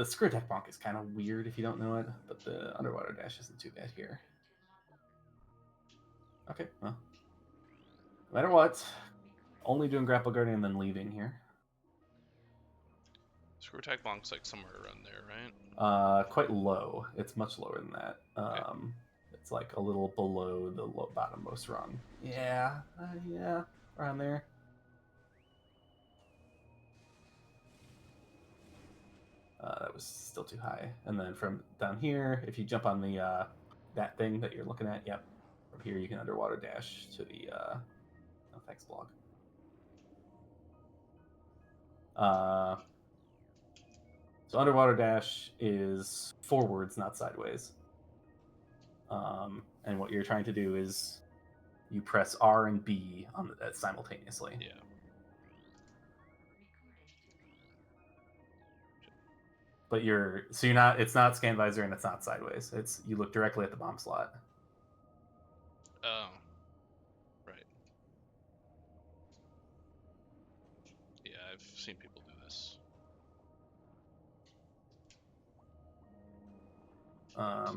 Speaker 1: Screw Attack Bonk is kind of weird if you don't know it, but the Underwater Dash isn't too bad here. Okay, well, no matter what, only doing Grapple Guardian and then leaving here.
Speaker 2: Screw Attack Bonk's like somewhere around there, right?
Speaker 1: Quite low. It's much lower than that.
Speaker 2: Okay.
Speaker 1: It's like a little below the bottommost rung. Yeah, yeah, around there. That was still too high. And then from down here, if you jump on the that thing that you're looking at, yep. From here you can underwater dash to the no thanks blog. So underwater dash is forwards, not sideways. And what you're trying to do is you press R and B on simultaneously.
Speaker 2: Yeah.
Speaker 1: But you're not. It's not scan visor and it's not sideways. It's you look directly at the bomb slot.
Speaker 2: Oh. Right. Yeah, I've seen people do this.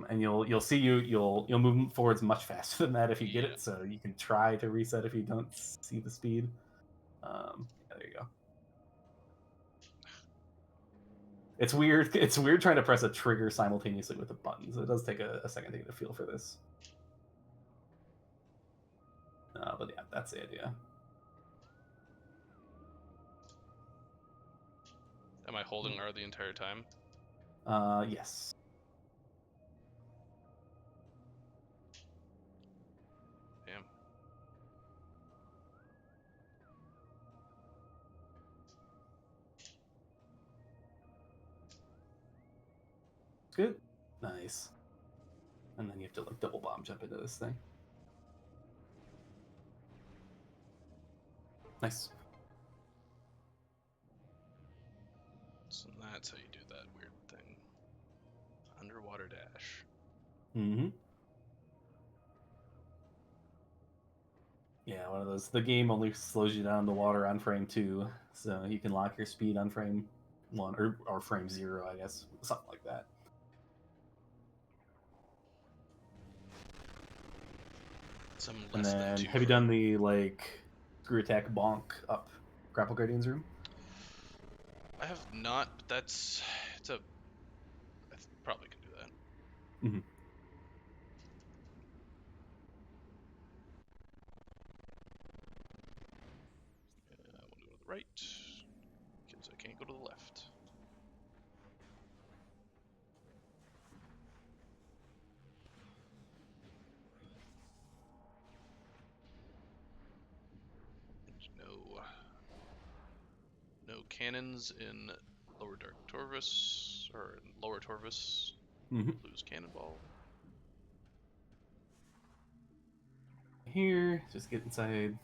Speaker 1: And you'll see you'll move forwards much faster than that if you get
Speaker 2: Yeah.
Speaker 1: it. So you can try to reset if you don't see the speed. Yeah, there you go. It's weird. It's weird trying to press a trigger simultaneously with the buttons. It does take a second to get a feel for this. But yeah, that's the idea.
Speaker 2: Am I holding R the entire time?
Speaker 1: Yes.
Speaker 2: Damn.
Speaker 1: Good. Nice. And then you have to like double bomb jump into this thing. Nice.
Speaker 2: So that's how you do that weird thing. Underwater dash.
Speaker 1: Mm-hmm. Yeah, one of those. The game only slows you down the water on frame 2, so you can lock your speed on frame 1 or frame 0, I guess, something like that.
Speaker 2: Some
Speaker 1: And
Speaker 2: less than
Speaker 1: then,
Speaker 2: 2
Speaker 1: have you
Speaker 2: frame.
Speaker 1: done the screw attack bonk up grapple guardians room?
Speaker 2: I have not, but that's it's a. Probably can do that.
Speaker 1: Mm-hmm.
Speaker 2: I want to go to the right because I can't go to the left. No, no cannons in lower Dark Torvus or in lower Torvus.
Speaker 1: Mm-hmm.
Speaker 2: Lose cannonball.
Speaker 1: Here, just get inside.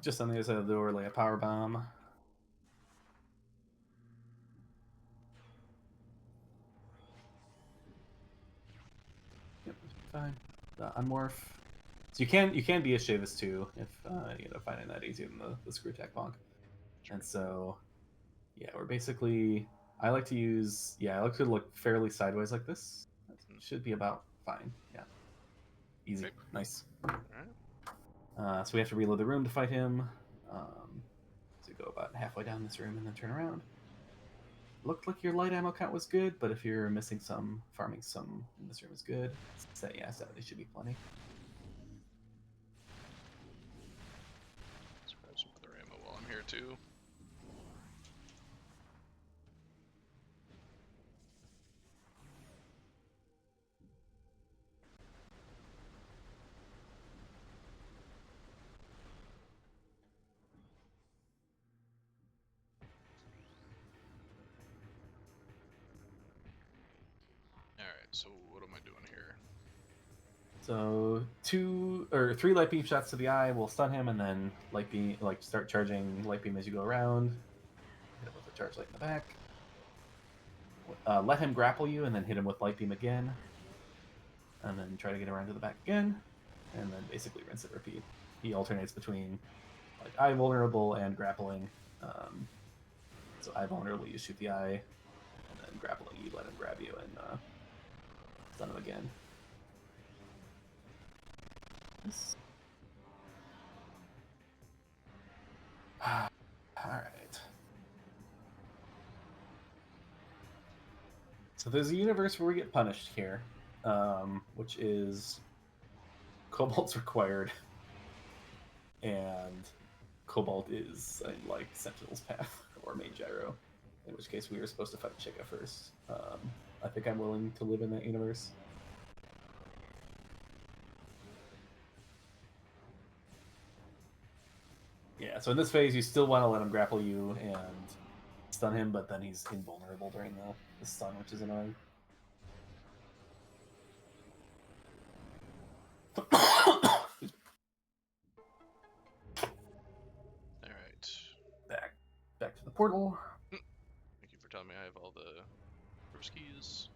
Speaker 1: Just on the other side of the door, lay a power bomb. Yep, fine. Unmorph. So you can be a Shavis too if you know, finding that easier than the screw attack bonk.
Speaker 2: Sure.
Speaker 1: And so yeah, we're basically. I like to use. Yeah, I like to look fairly sideways like this. That should be about fine. Yeah, easy,
Speaker 2: Okay.
Speaker 1: nice.
Speaker 2: All right.
Speaker 1: So we have to reload the room to fight him. So go about halfway down this room and then turn around. Looked like your light ammo count was good, but if you're missing some, farming some in this room is good. So, yeah, 70 should be plenty.
Speaker 2: Let's grab some other ammo while I'm here too. All right. So what am I doing here?
Speaker 1: So 3 light beam shots to the eye will stun him, and then light beam start charging light beam as you go around. Hit him with a charge light in the back. Let him grapple you, and then hit him with light beam again, and then try to get around to the back again, and then basically rinse and repeat. He alternates between like eye vulnerable and grappling. So eye vulnerable, you shoot the eye, and then grappling, you let him grab you and stun him again. All right. So there's a universe where we get punished here, which is Cobalt's required, and Cobalt is in like Sentinel's Path or Main Gyro, in which case we were supposed to fight Chica first. I think I'm willing to live in that universe. Yeah, so in this phase, you still want to let him grapple you and stun him, but then he's invulnerable during the stun, which is annoying.
Speaker 2: All right.
Speaker 1: Back to the portal.
Speaker 2: Thank you for telling me I have all the brewskis.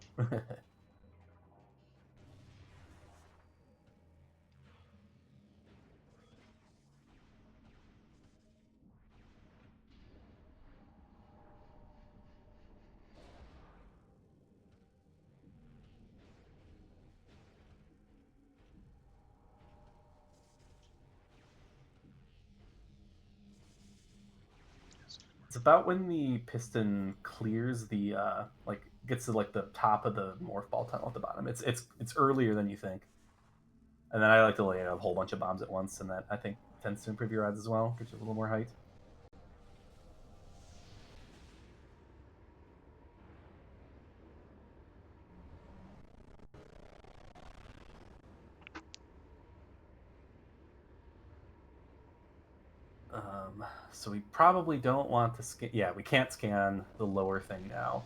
Speaker 1: It's about when the piston clears the gets to like the top of the morph ball tunnel at the bottom. It's earlier than you think. And then I like to lay a whole bunch of bombs at once, and that I think tends to improve your odds as well, gives you a little more height. So we probably don't want to scan. Yeah, we can't scan the lower thing now,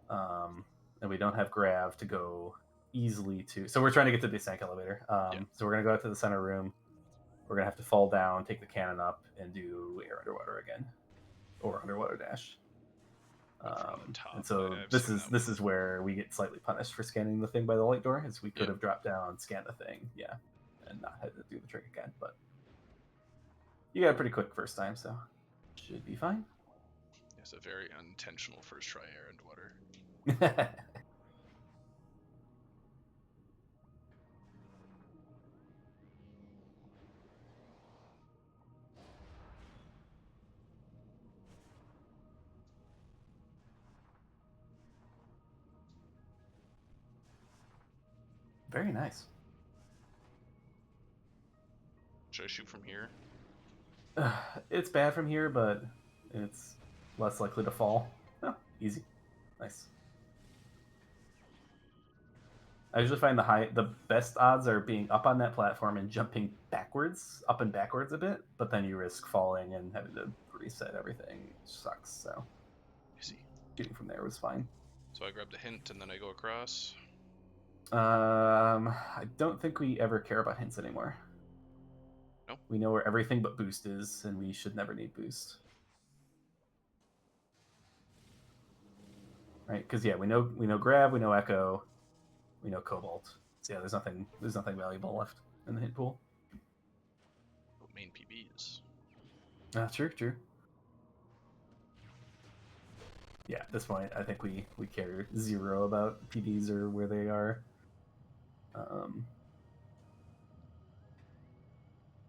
Speaker 1: and we don't have grav to go easily to. So we're trying to get to the Sank elevator.
Speaker 2: Yeah.
Speaker 1: So we're gonna go out to the center room. We're gonna have to fall down, take the cannon up, and do air underwater again, or underwater dash.
Speaker 2: Went from the
Speaker 1: And
Speaker 2: top.
Speaker 1: so
Speaker 2: I've seen that
Speaker 1: this
Speaker 2: one.
Speaker 1: is where we get slightly punished for scanning the thing by the light door, is we could
Speaker 2: Yep.
Speaker 1: have dropped down, scanned the thing, yeah, and not had to do the trick again. But you got it pretty quick first time, so should be fine.
Speaker 2: It's a very unintentional first try air and water.
Speaker 1: Very nice.
Speaker 2: Should I shoot from here?
Speaker 1: It's bad from here, but it's less likely to fall. Oh, easy. Nice. I usually find the best odds are being up on that platform and jumping backwards, up and backwards a bit, but then you risk falling and having to reset everything, which sucks. So
Speaker 2: I see.
Speaker 1: shooting from there was fine.
Speaker 2: So I grab the hint and then I go across.
Speaker 1: I don't think we ever care about hints anymore.
Speaker 2: No?
Speaker 1: We know where everything but boost is, and we should never need boost. Right? Because yeah, we know grab, we know echo, we know cobalt. So yeah, there's nothing valuable left in the hint pool.
Speaker 2: Oh, main PBs.
Speaker 1: True. Yeah, at this point, I think we care zero about PDs or where they are.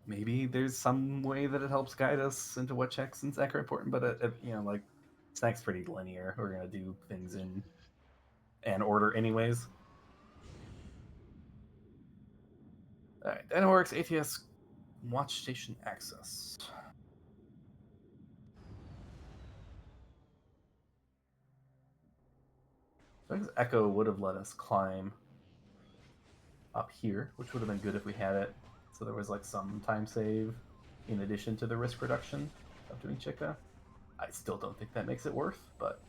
Speaker 1: Maybe there's some way that it helps guide us into what checks and Zach are important, but like Snack's pretty linear. We're gonna do things in an order anyways. All right, Dynaworks ATS watch station access. So I guess Echo would have let us climb up here, which would have been good if we had it. So there was like some time save in addition to the risk reduction of doing Chica. I still don't think that makes it worth, but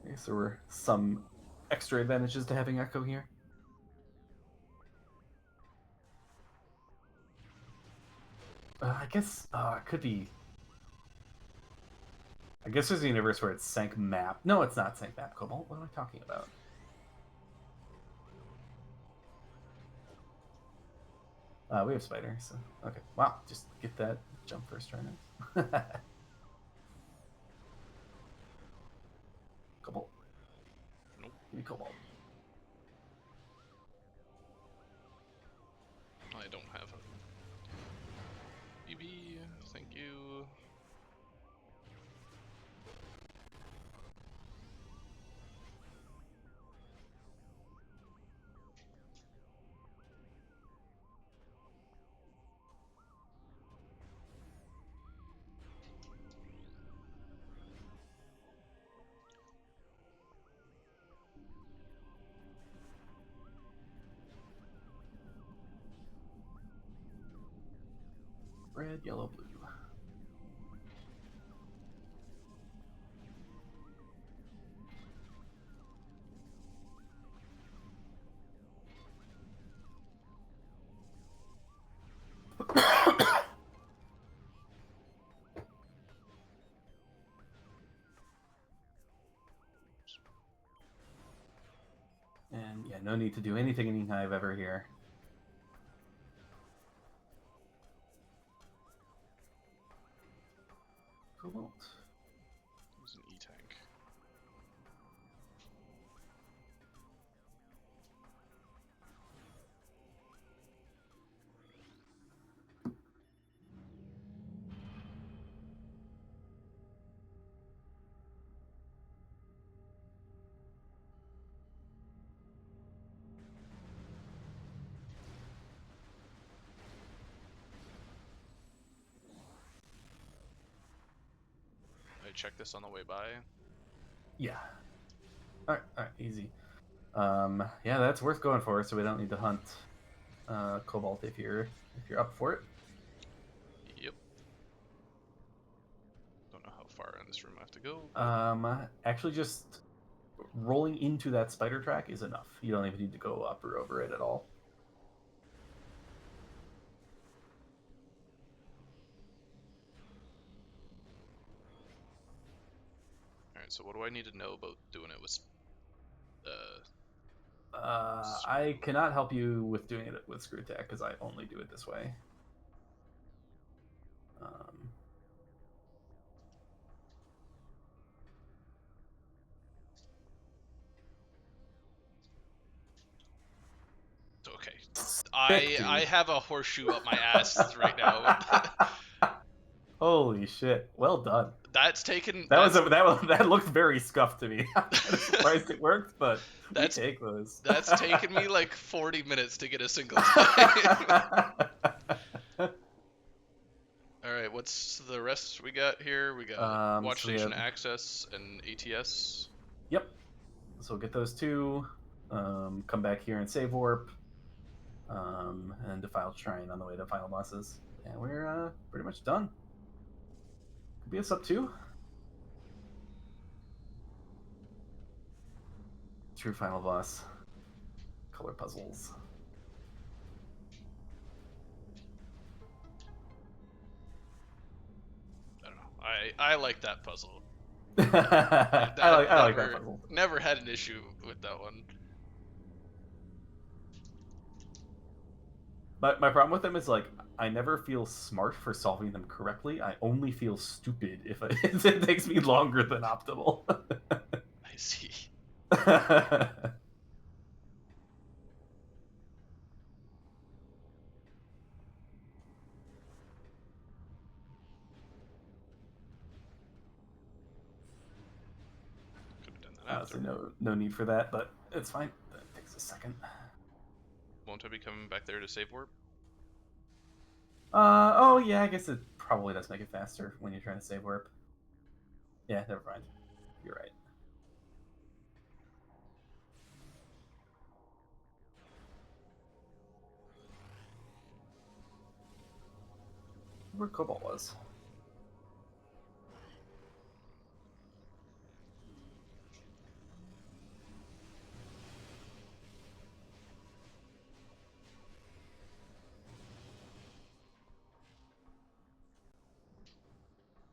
Speaker 1: I guess there were some extra advantages to having Echo here. I guess it could be. I guess there's a universe where it's Sank Map. No, it's not Sank Map Cobalt. What am I talking about? We have Spider, so okay. Wow, just get that jump first try now. Cobalt.
Speaker 2: Nope.
Speaker 1: Give me Cobalt.
Speaker 2: I don't have a PB. Thank you.
Speaker 1: Red, yellow, blue. And yeah, no need to do anything in Hive ever here. Cobalt.
Speaker 2: Use an E-tank. I check this on the way by.
Speaker 1: Yeah. All right, easy. Yeah, that's worth going for, so we don't need to hunt Cobalt if you're up for it.
Speaker 2: Yep. Don't know how far in this room I have to go, but
Speaker 1: Actually, just rolling into that spider track is enough. You don't even need to go up or over it at all.
Speaker 2: Alright, so what do I need to know about doing it with
Speaker 1: I
Speaker 2: screw?
Speaker 1: cannot help you with doing it with screw tack because I only do it this way. Um,
Speaker 2: Okay.
Speaker 1: Sick,
Speaker 2: I
Speaker 1: dude.
Speaker 2: have a horseshoe up my ass right now.
Speaker 1: Holy shit! Well done.
Speaker 2: That's taken
Speaker 1: That was that looked very scuffed to me. I'm kind of surprised it worked, but we
Speaker 2: that's
Speaker 1: take those.
Speaker 2: that's taken me like 40 minutes to get a single time. All right, what's the rest we got here? We got watch
Speaker 1: So we
Speaker 2: station
Speaker 1: have,
Speaker 2: access and ATS.
Speaker 1: yep. So we'll get those two. Come back here and save warp. And defile shrine on the way to final bosses. And we're pretty much done. Could be us up two. True final boss. Color puzzles.
Speaker 2: I don't know. I like that puzzle. I've
Speaker 1: I like that
Speaker 2: never
Speaker 1: puzzle.
Speaker 2: never had an issue with that one.
Speaker 1: But my problem with them is like I never feel smart for solving them correctly. I only feel stupid if it takes me longer than optimal.
Speaker 2: I see. Could have done that
Speaker 1: Honestly,
Speaker 2: after.
Speaker 1: no need for that, but it's fine. That takes a second.
Speaker 2: Won't I be coming back there to save warp?
Speaker 1: Oh yeah, I guess it probably does make it faster when you're trying to save warp. Yeah, never mind. You're right. Where Cobalt was.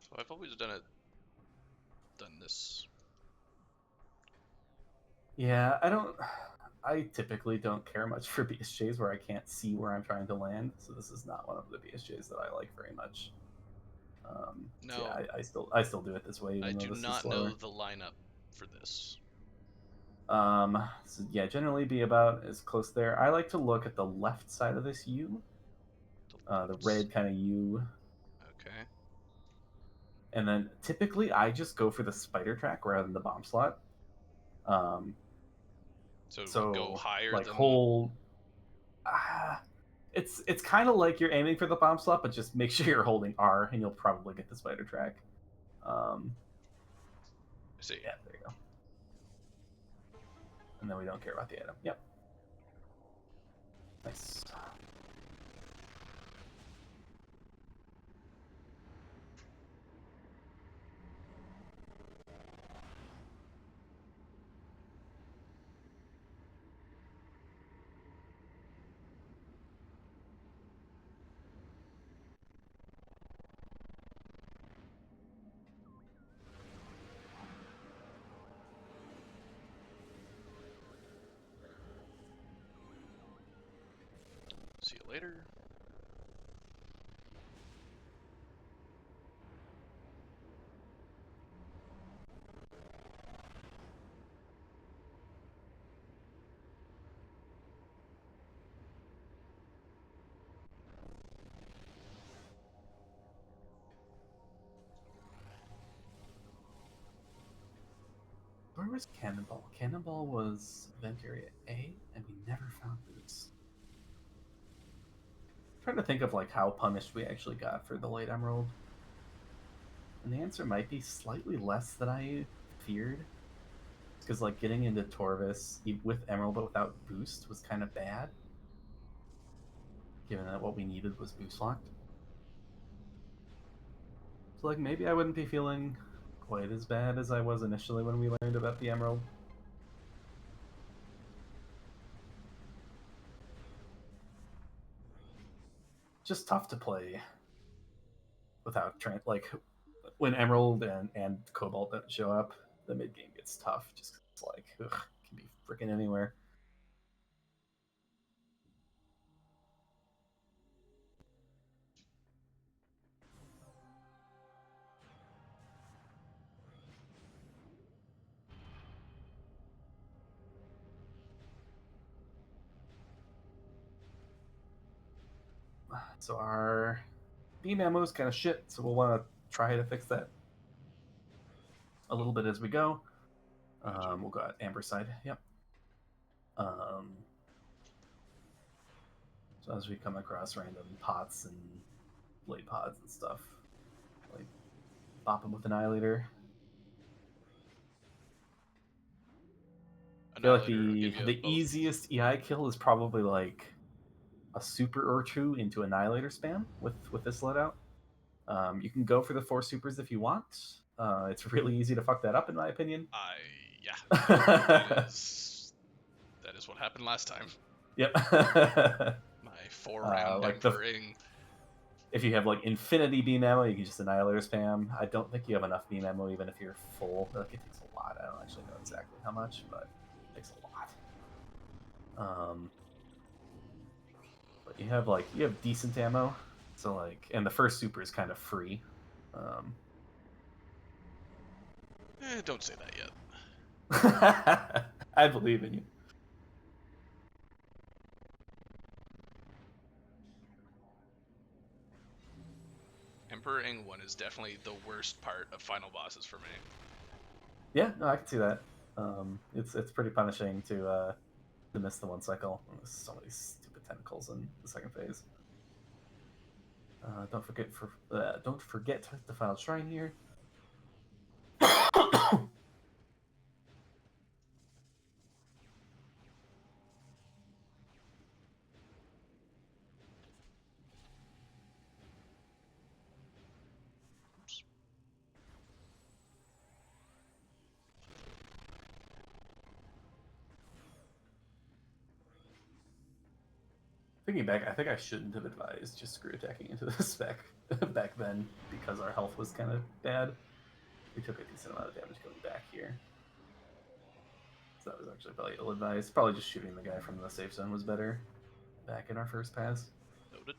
Speaker 2: So I've always done this.
Speaker 1: Yeah, I don't. I typically don't care much for BSJs where I can't see where I'm trying to land, so this is not one of the BSJs that I like very much. So
Speaker 2: No,
Speaker 1: yeah, I still do it this way,
Speaker 2: I
Speaker 1: even though
Speaker 2: do
Speaker 1: this is
Speaker 2: not know
Speaker 1: slower.
Speaker 2: the lineup for this.
Speaker 1: So yeah, generally be about as close there. I like to look at the left side of this U,
Speaker 2: The
Speaker 1: the
Speaker 2: left.
Speaker 1: red kind of U,
Speaker 2: Okay.
Speaker 1: and then typically I just go for the spider track rather than the bomb slot. Um,
Speaker 2: So go
Speaker 1: so
Speaker 2: higher
Speaker 1: like
Speaker 2: than.
Speaker 1: hold. It's kind of like you're aiming for the bomb slot, but just make sure you're holding R, and you'll probably get the spider track. Um,
Speaker 2: I see.
Speaker 1: yeah, there you go. And then we don't care about the item. Yep, nice.
Speaker 2: See you later.
Speaker 1: Where was Cannonball? Cannonball was event area A, and we never found Boots. I'm trying to think of like how punished we actually got for the late Emerald, and the answer might be slightly less than I feared. Because like getting into Torvis with Emerald but without boost was kind of bad, given that what we needed was boost locked. So like maybe I wouldn't be feeling quite as bad as I was initially when we learned about the Emerald. Just tough to play without like when Emerald and Cobalt don't show up. the mid game gets tough just 'cause it's like, ugh, it can be freaking anywhere. So our beam ammo is kind of shit, so we'll want to try to fix that a little bit as we go.
Speaker 2: Gotcha.
Speaker 1: We'll go at amber side. Yep. So as we come across random pots and blade pods and stuff, like bop them with Annihilator. I feel like
Speaker 2: Annihilator will give you
Speaker 1: the
Speaker 2: both.
Speaker 1: easiest EI kill is probably like a super or two into Annihilator spam with this loadout. You can go for the 4 supers if you want. It's really easy to fuck that up, in my opinion.
Speaker 2: Yeah, that is what happened last time.
Speaker 1: Yep.
Speaker 2: My 4-round
Speaker 1: like
Speaker 2: Emperor-ing.
Speaker 1: if you have like infinity beam ammo, you can just Annihilator spam. I don't think you have enough beam ammo even if you're full. Like, it takes a lot. I don't actually know exactly how much, but it takes a lot. But you have decent ammo, so like, and the first super is kind of free.
Speaker 2: Don't say that yet.
Speaker 1: I believe in you.
Speaker 2: Emperor-ing 1 is definitely the worst part of final bosses for me.
Speaker 1: Yeah, no, I can see that. It's pretty punishing to miss the 1 cycle. There's so many stupid tentacles in the second phase. Don't forget the final shrine here.
Speaker 2: Oops.
Speaker 1: Thinking back, I think I shouldn't have advised just screw attacking into the spec back then because our health was kind of bad. We took a decent amount of damage going back here. So that was actually probably ill advised. Probably just shooting the guy from the safe zone was better back in our first pass.
Speaker 2: Noted.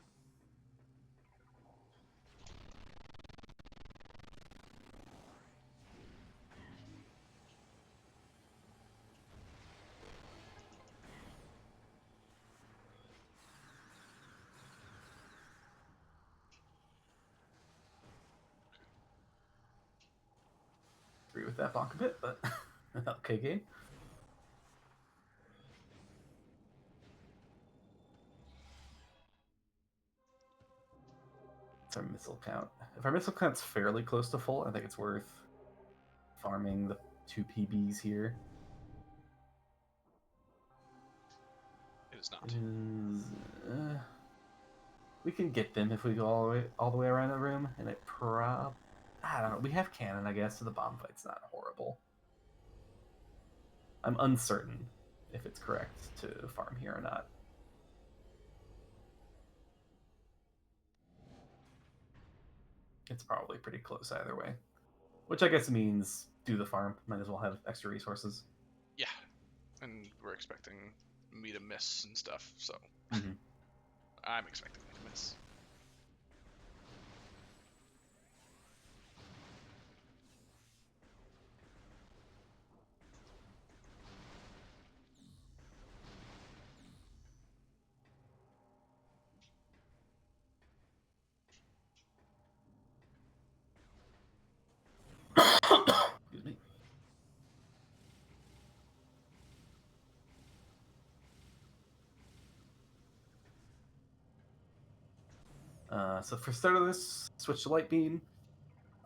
Speaker 1: Agree with that bonk a bit, but okay, game. It's our missile count. If our missile count's fairly close to full, I think it's worth farming the 2 PBs here.
Speaker 2: It is not.
Speaker 1: We can get them if we go all the way around the room, and I don't know. We have cannon, I guess, so the bomb fight's not horrible. I'm uncertain if it's correct to farm here or not. It's probably pretty close either way, which I guess means do the farm. Might as well have extra resources.
Speaker 2: Yeah, and we're expecting me to miss and stuff, so I'm expecting me to miss.
Speaker 1: Excuse me. So for start of this, switch to light beam.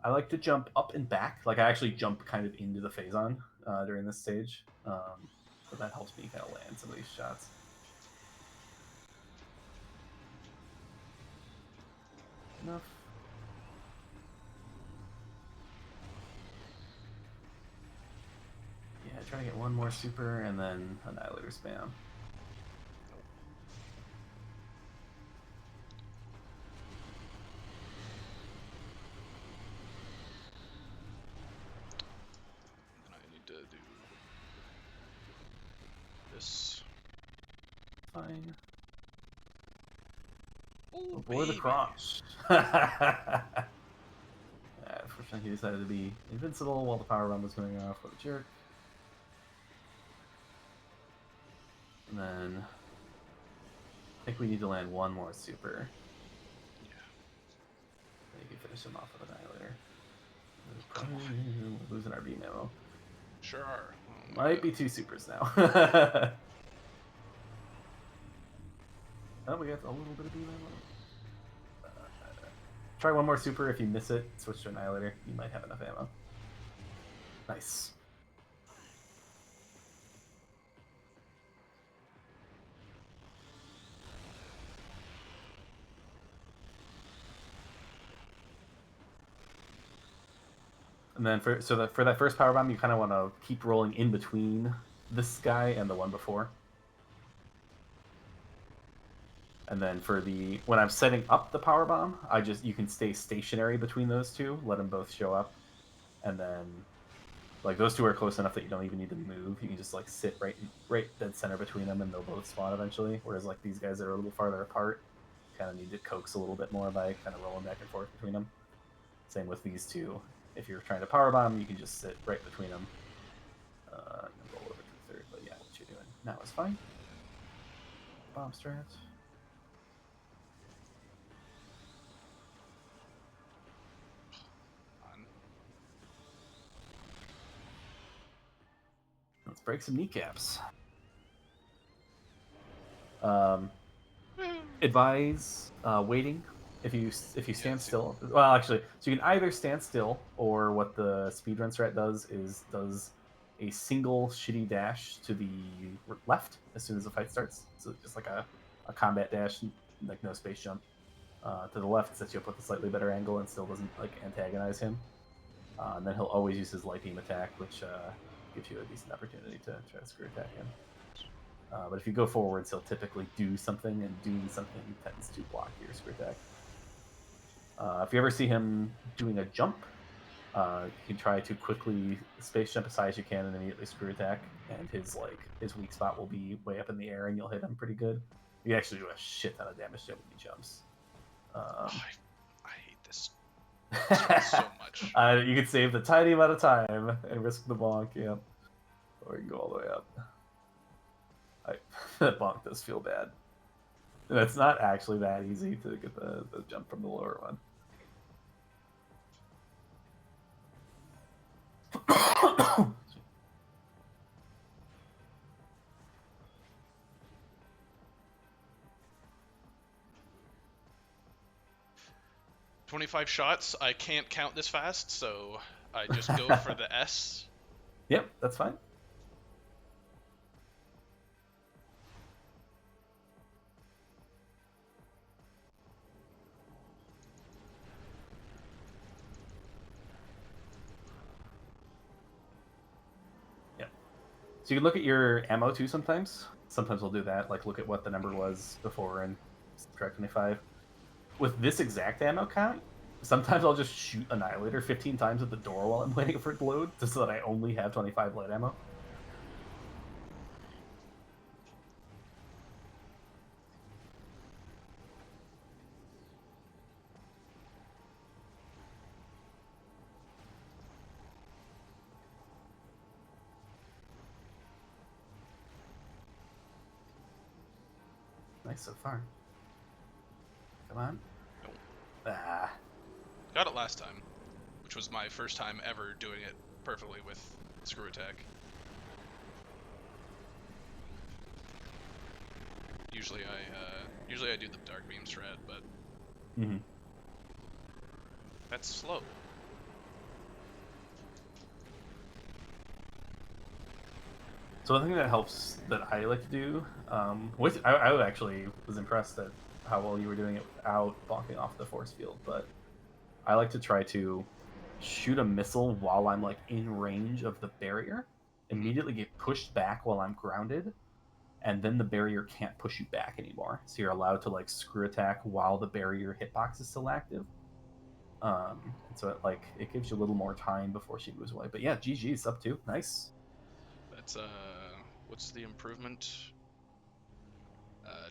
Speaker 1: I like to jump up and back. Like, I actually jump kind of into the phazon during this stage. So that helps me kind of land some of these shots. Enough. Yeah, try to get one more super and then Annihilator spam.
Speaker 2: Then
Speaker 1: fine.
Speaker 2: Oh,
Speaker 1: Avoid the
Speaker 2: baby.
Speaker 1: cross. Unfortunately, he decided to be invincible while the power bomb was going off. What a jerk. And then I think we need to land one more super.
Speaker 2: Yeah.
Speaker 1: Then you can finish him off with Annihilator.
Speaker 2: Come on.
Speaker 1: We're losing our beam ammo.
Speaker 2: Sure are. Oh my
Speaker 1: Might
Speaker 2: god.
Speaker 1: be 2 supers now. Oh, we got a little bit of beam ammo. Try one more super. If you miss it, switch to Annihilator. You might have enough ammo. Nice. And then for that first power bomb, you kind of want to keep rolling in between this guy and the one before. And then for the when I'm setting up the power bomb, you can stay stationary between those two, let them both show up, and then like those two are close enough that you don't even need to move. You can just like sit right dead center between them, and they'll both spawn eventually. Whereas like these guys that are a little farther apart, kind of need to coax a little bit more by kind of rolling back and forth between them. Same with these two. If you're trying to power bomb, you can just sit right between them. And roll over to the third. But yeah, what you're doing now is fine. Bomb strat. Let's break some kneecaps. Advise waiting if you stand still. Well, actually, so you can either stand still, or what the speedrun strat does a single shitty dash to the left as soon as the fight starts. So just like a combat dash, like no space jump. To the left sets you up with a slightly better angle and still doesn't like antagonize him. And then he'll always use his light beam attack, which gives you a decent opportunity to try to screw attack him. But if you go forwards, he'll typically do something, and doing something tends to block your screw attack. If you ever see him doing a jump, you can try to quickly space jump as high as you can and immediately screw attack. And his weak spot will be way up in the air, and you'll hit him pretty good. You actually do a shit ton of damage to him when he jumps.
Speaker 2: I hate this so much.
Speaker 1: You can save the tiny amount of time and risk the bonk, yeah. Or you can go all the way up. That bonk does feel bad. And it's not actually that easy to get the jump from the lower one.
Speaker 2: "25 shots. I can't count this fast, so I just go for the S."
Speaker 1: Yep, that's fine. Yep. So you can look at your ammo too sometimes. Sometimes we'll do that, like look at what the number was before and subtract 25. With this exact ammo count, sometimes I'll just shoot Annihilator 15 times at the door while I'm waiting for it to load, just so that I only have 25 light ammo. Nice so far. Come on.
Speaker 2: Nope.
Speaker 1: Ah.
Speaker 2: Got it last time, which was my first time ever doing it perfectly with screw attack. Usually I do the dark beam strat, but that's slow.
Speaker 1: So one thing that helps that I like to do, which I actually was impressed at how well you were doing it without bonking off the force field, but I like to try to shoot a missile while I'm like in range of the barrier, immediately get pushed back while I'm grounded, and then the barrier can't push you back anymore. So you're allowed to like screw attack while the barrier hitbox is still active. And so it gives you a little more time before she moves away. But yeah, GG's up 2. Nice.
Speaker 2: That's what's the improvement?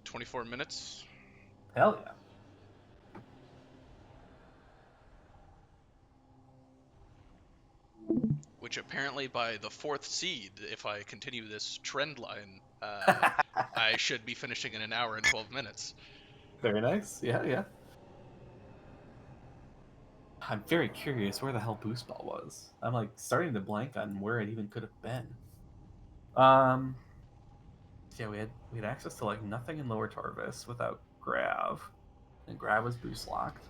Speaker 2: 24 minutes.
Speaker 1: Hell yeah.
Speaker 2: Which apparently by the fourth seed, if I continue this trend line, I should be finishing in an hour and 12 minutes.
Speaker 1: Very nice. Yeah, yeah. I'm very curious where the hell Boost Ball was. I'm like starting to blank on where it even could have been. Um, yeah, we had access to like nothing in Lower Torvis without Grav, and Grav was boost locked.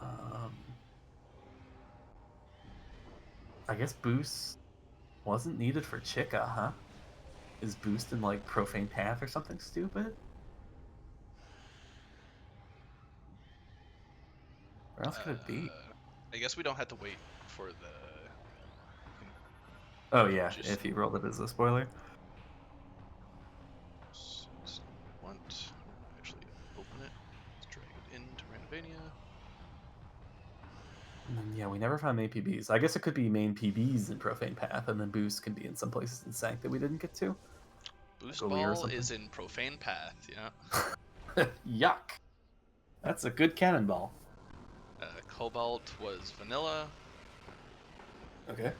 Speaker 1: Um, I guess boost wasn't needed for Chica, huh? Is boost in like Profane Path or something stupid? Where else could it be?
Speaker 2: I guess we don't have to wait for the. We can
Speaker 1: Oh yeah,
Speaker 2: just
Speaker 1: if you rolled it as a spoiler.
Speaker 2: Since you want, actually open it. Let's drag it into Randomania.
Speaker 1: And then, yeah, we never found main PBs. I guess it could be main PBs in Profane Path, and then boost can be in some places in Sank that we didn't get to, like
Speaker 2: Boost
Speaker 1: O'Lear or
Speaker 2: Ball
Speaker 1: something.
Speaker 2: is in Profane Path, yeah.
Speaker 1: Yuck! That's a good cannonball.
Speaker 2: Cobalt was vanilla,
Speaker 1: Okay.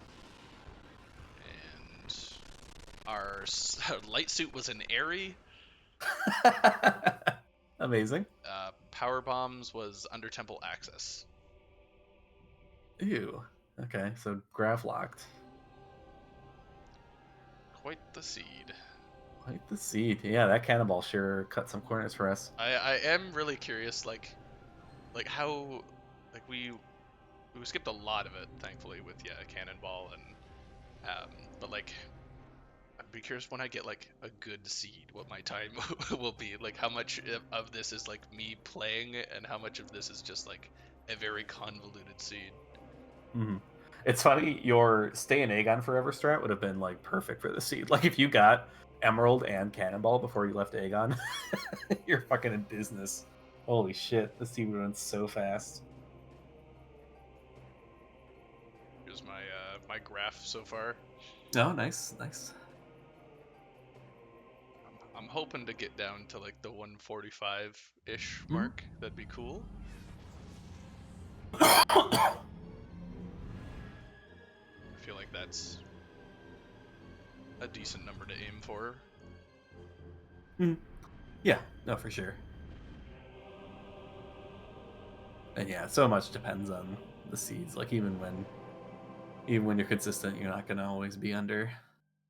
Speaker 2: and our light suit was an airy.
Speaker 1: Amazing.
Speaker 2: Power Bombs was under Temple Access.
Speaker 1: Ew. Okay, so Grav locked.
Speaker 2: Quite the seed.
Speaker 1: Quite the seed. Yeah, that cannonball sure cut some corners for us.
Speaker 2: I am really curious, like how, like we skipped a lot of it, thankfully, with Cannonball and but like I'd be curious when I get like a good seed, what my time will be. Like how much of this is like me playing, and how much of this is just like a very convoluted seed.
Speaker 1: Mm-hmm. It's funny, your stay in Aegon forever strat would have been like perfect for the seed. Like if you got Emerald and Cannonball before you left Aegon, you're fucking in business. Holy shit, the seed would have been so fast.
Speaker 2: Here's my my graph so far.
Speaker 1: Oh, nice, nice.
Speaker 2: I'm hoping to get down to like the 145-ish
Speaker 1: Mm-hmm.
Speaker 2: mark. That'd be cool. I feel like that's a decent number to aim for.
Speaker 1: Mm. Yeah, no, for sure. And yeah, so much depends on the seeds. Like even when you're consistent, you're not gonna always be under.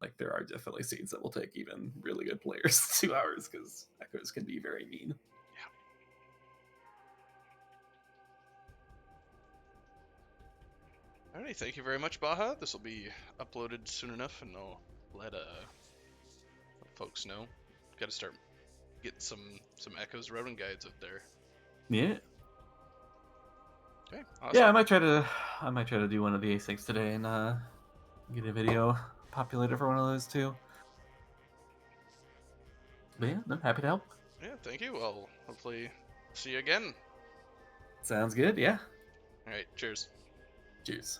Speaker 1: Like there are definitely seeds that will take even really good players 2 hours because echoes can be very mean.
Speaker 2: Yeah. Alrighty, thank you very much, Baja. This will be uploaded soon enough, and I'll let folks know. Got to start getting some Echoes routing guides up there.
Speaker 1: Yeah.
Speaker 2: Okay, awesome.
Speaker 1: Yeah, I might try to do one of the asyncs today and get a video populated for one of those too. But yeah, I'm happy to help.
Speaker 2: Yeah, thank you. I'll hopefully see you again.
Speaker 1: Sounds good, yeah.
Speaker 2: All right, cheers.
Speaker 1: Cheers.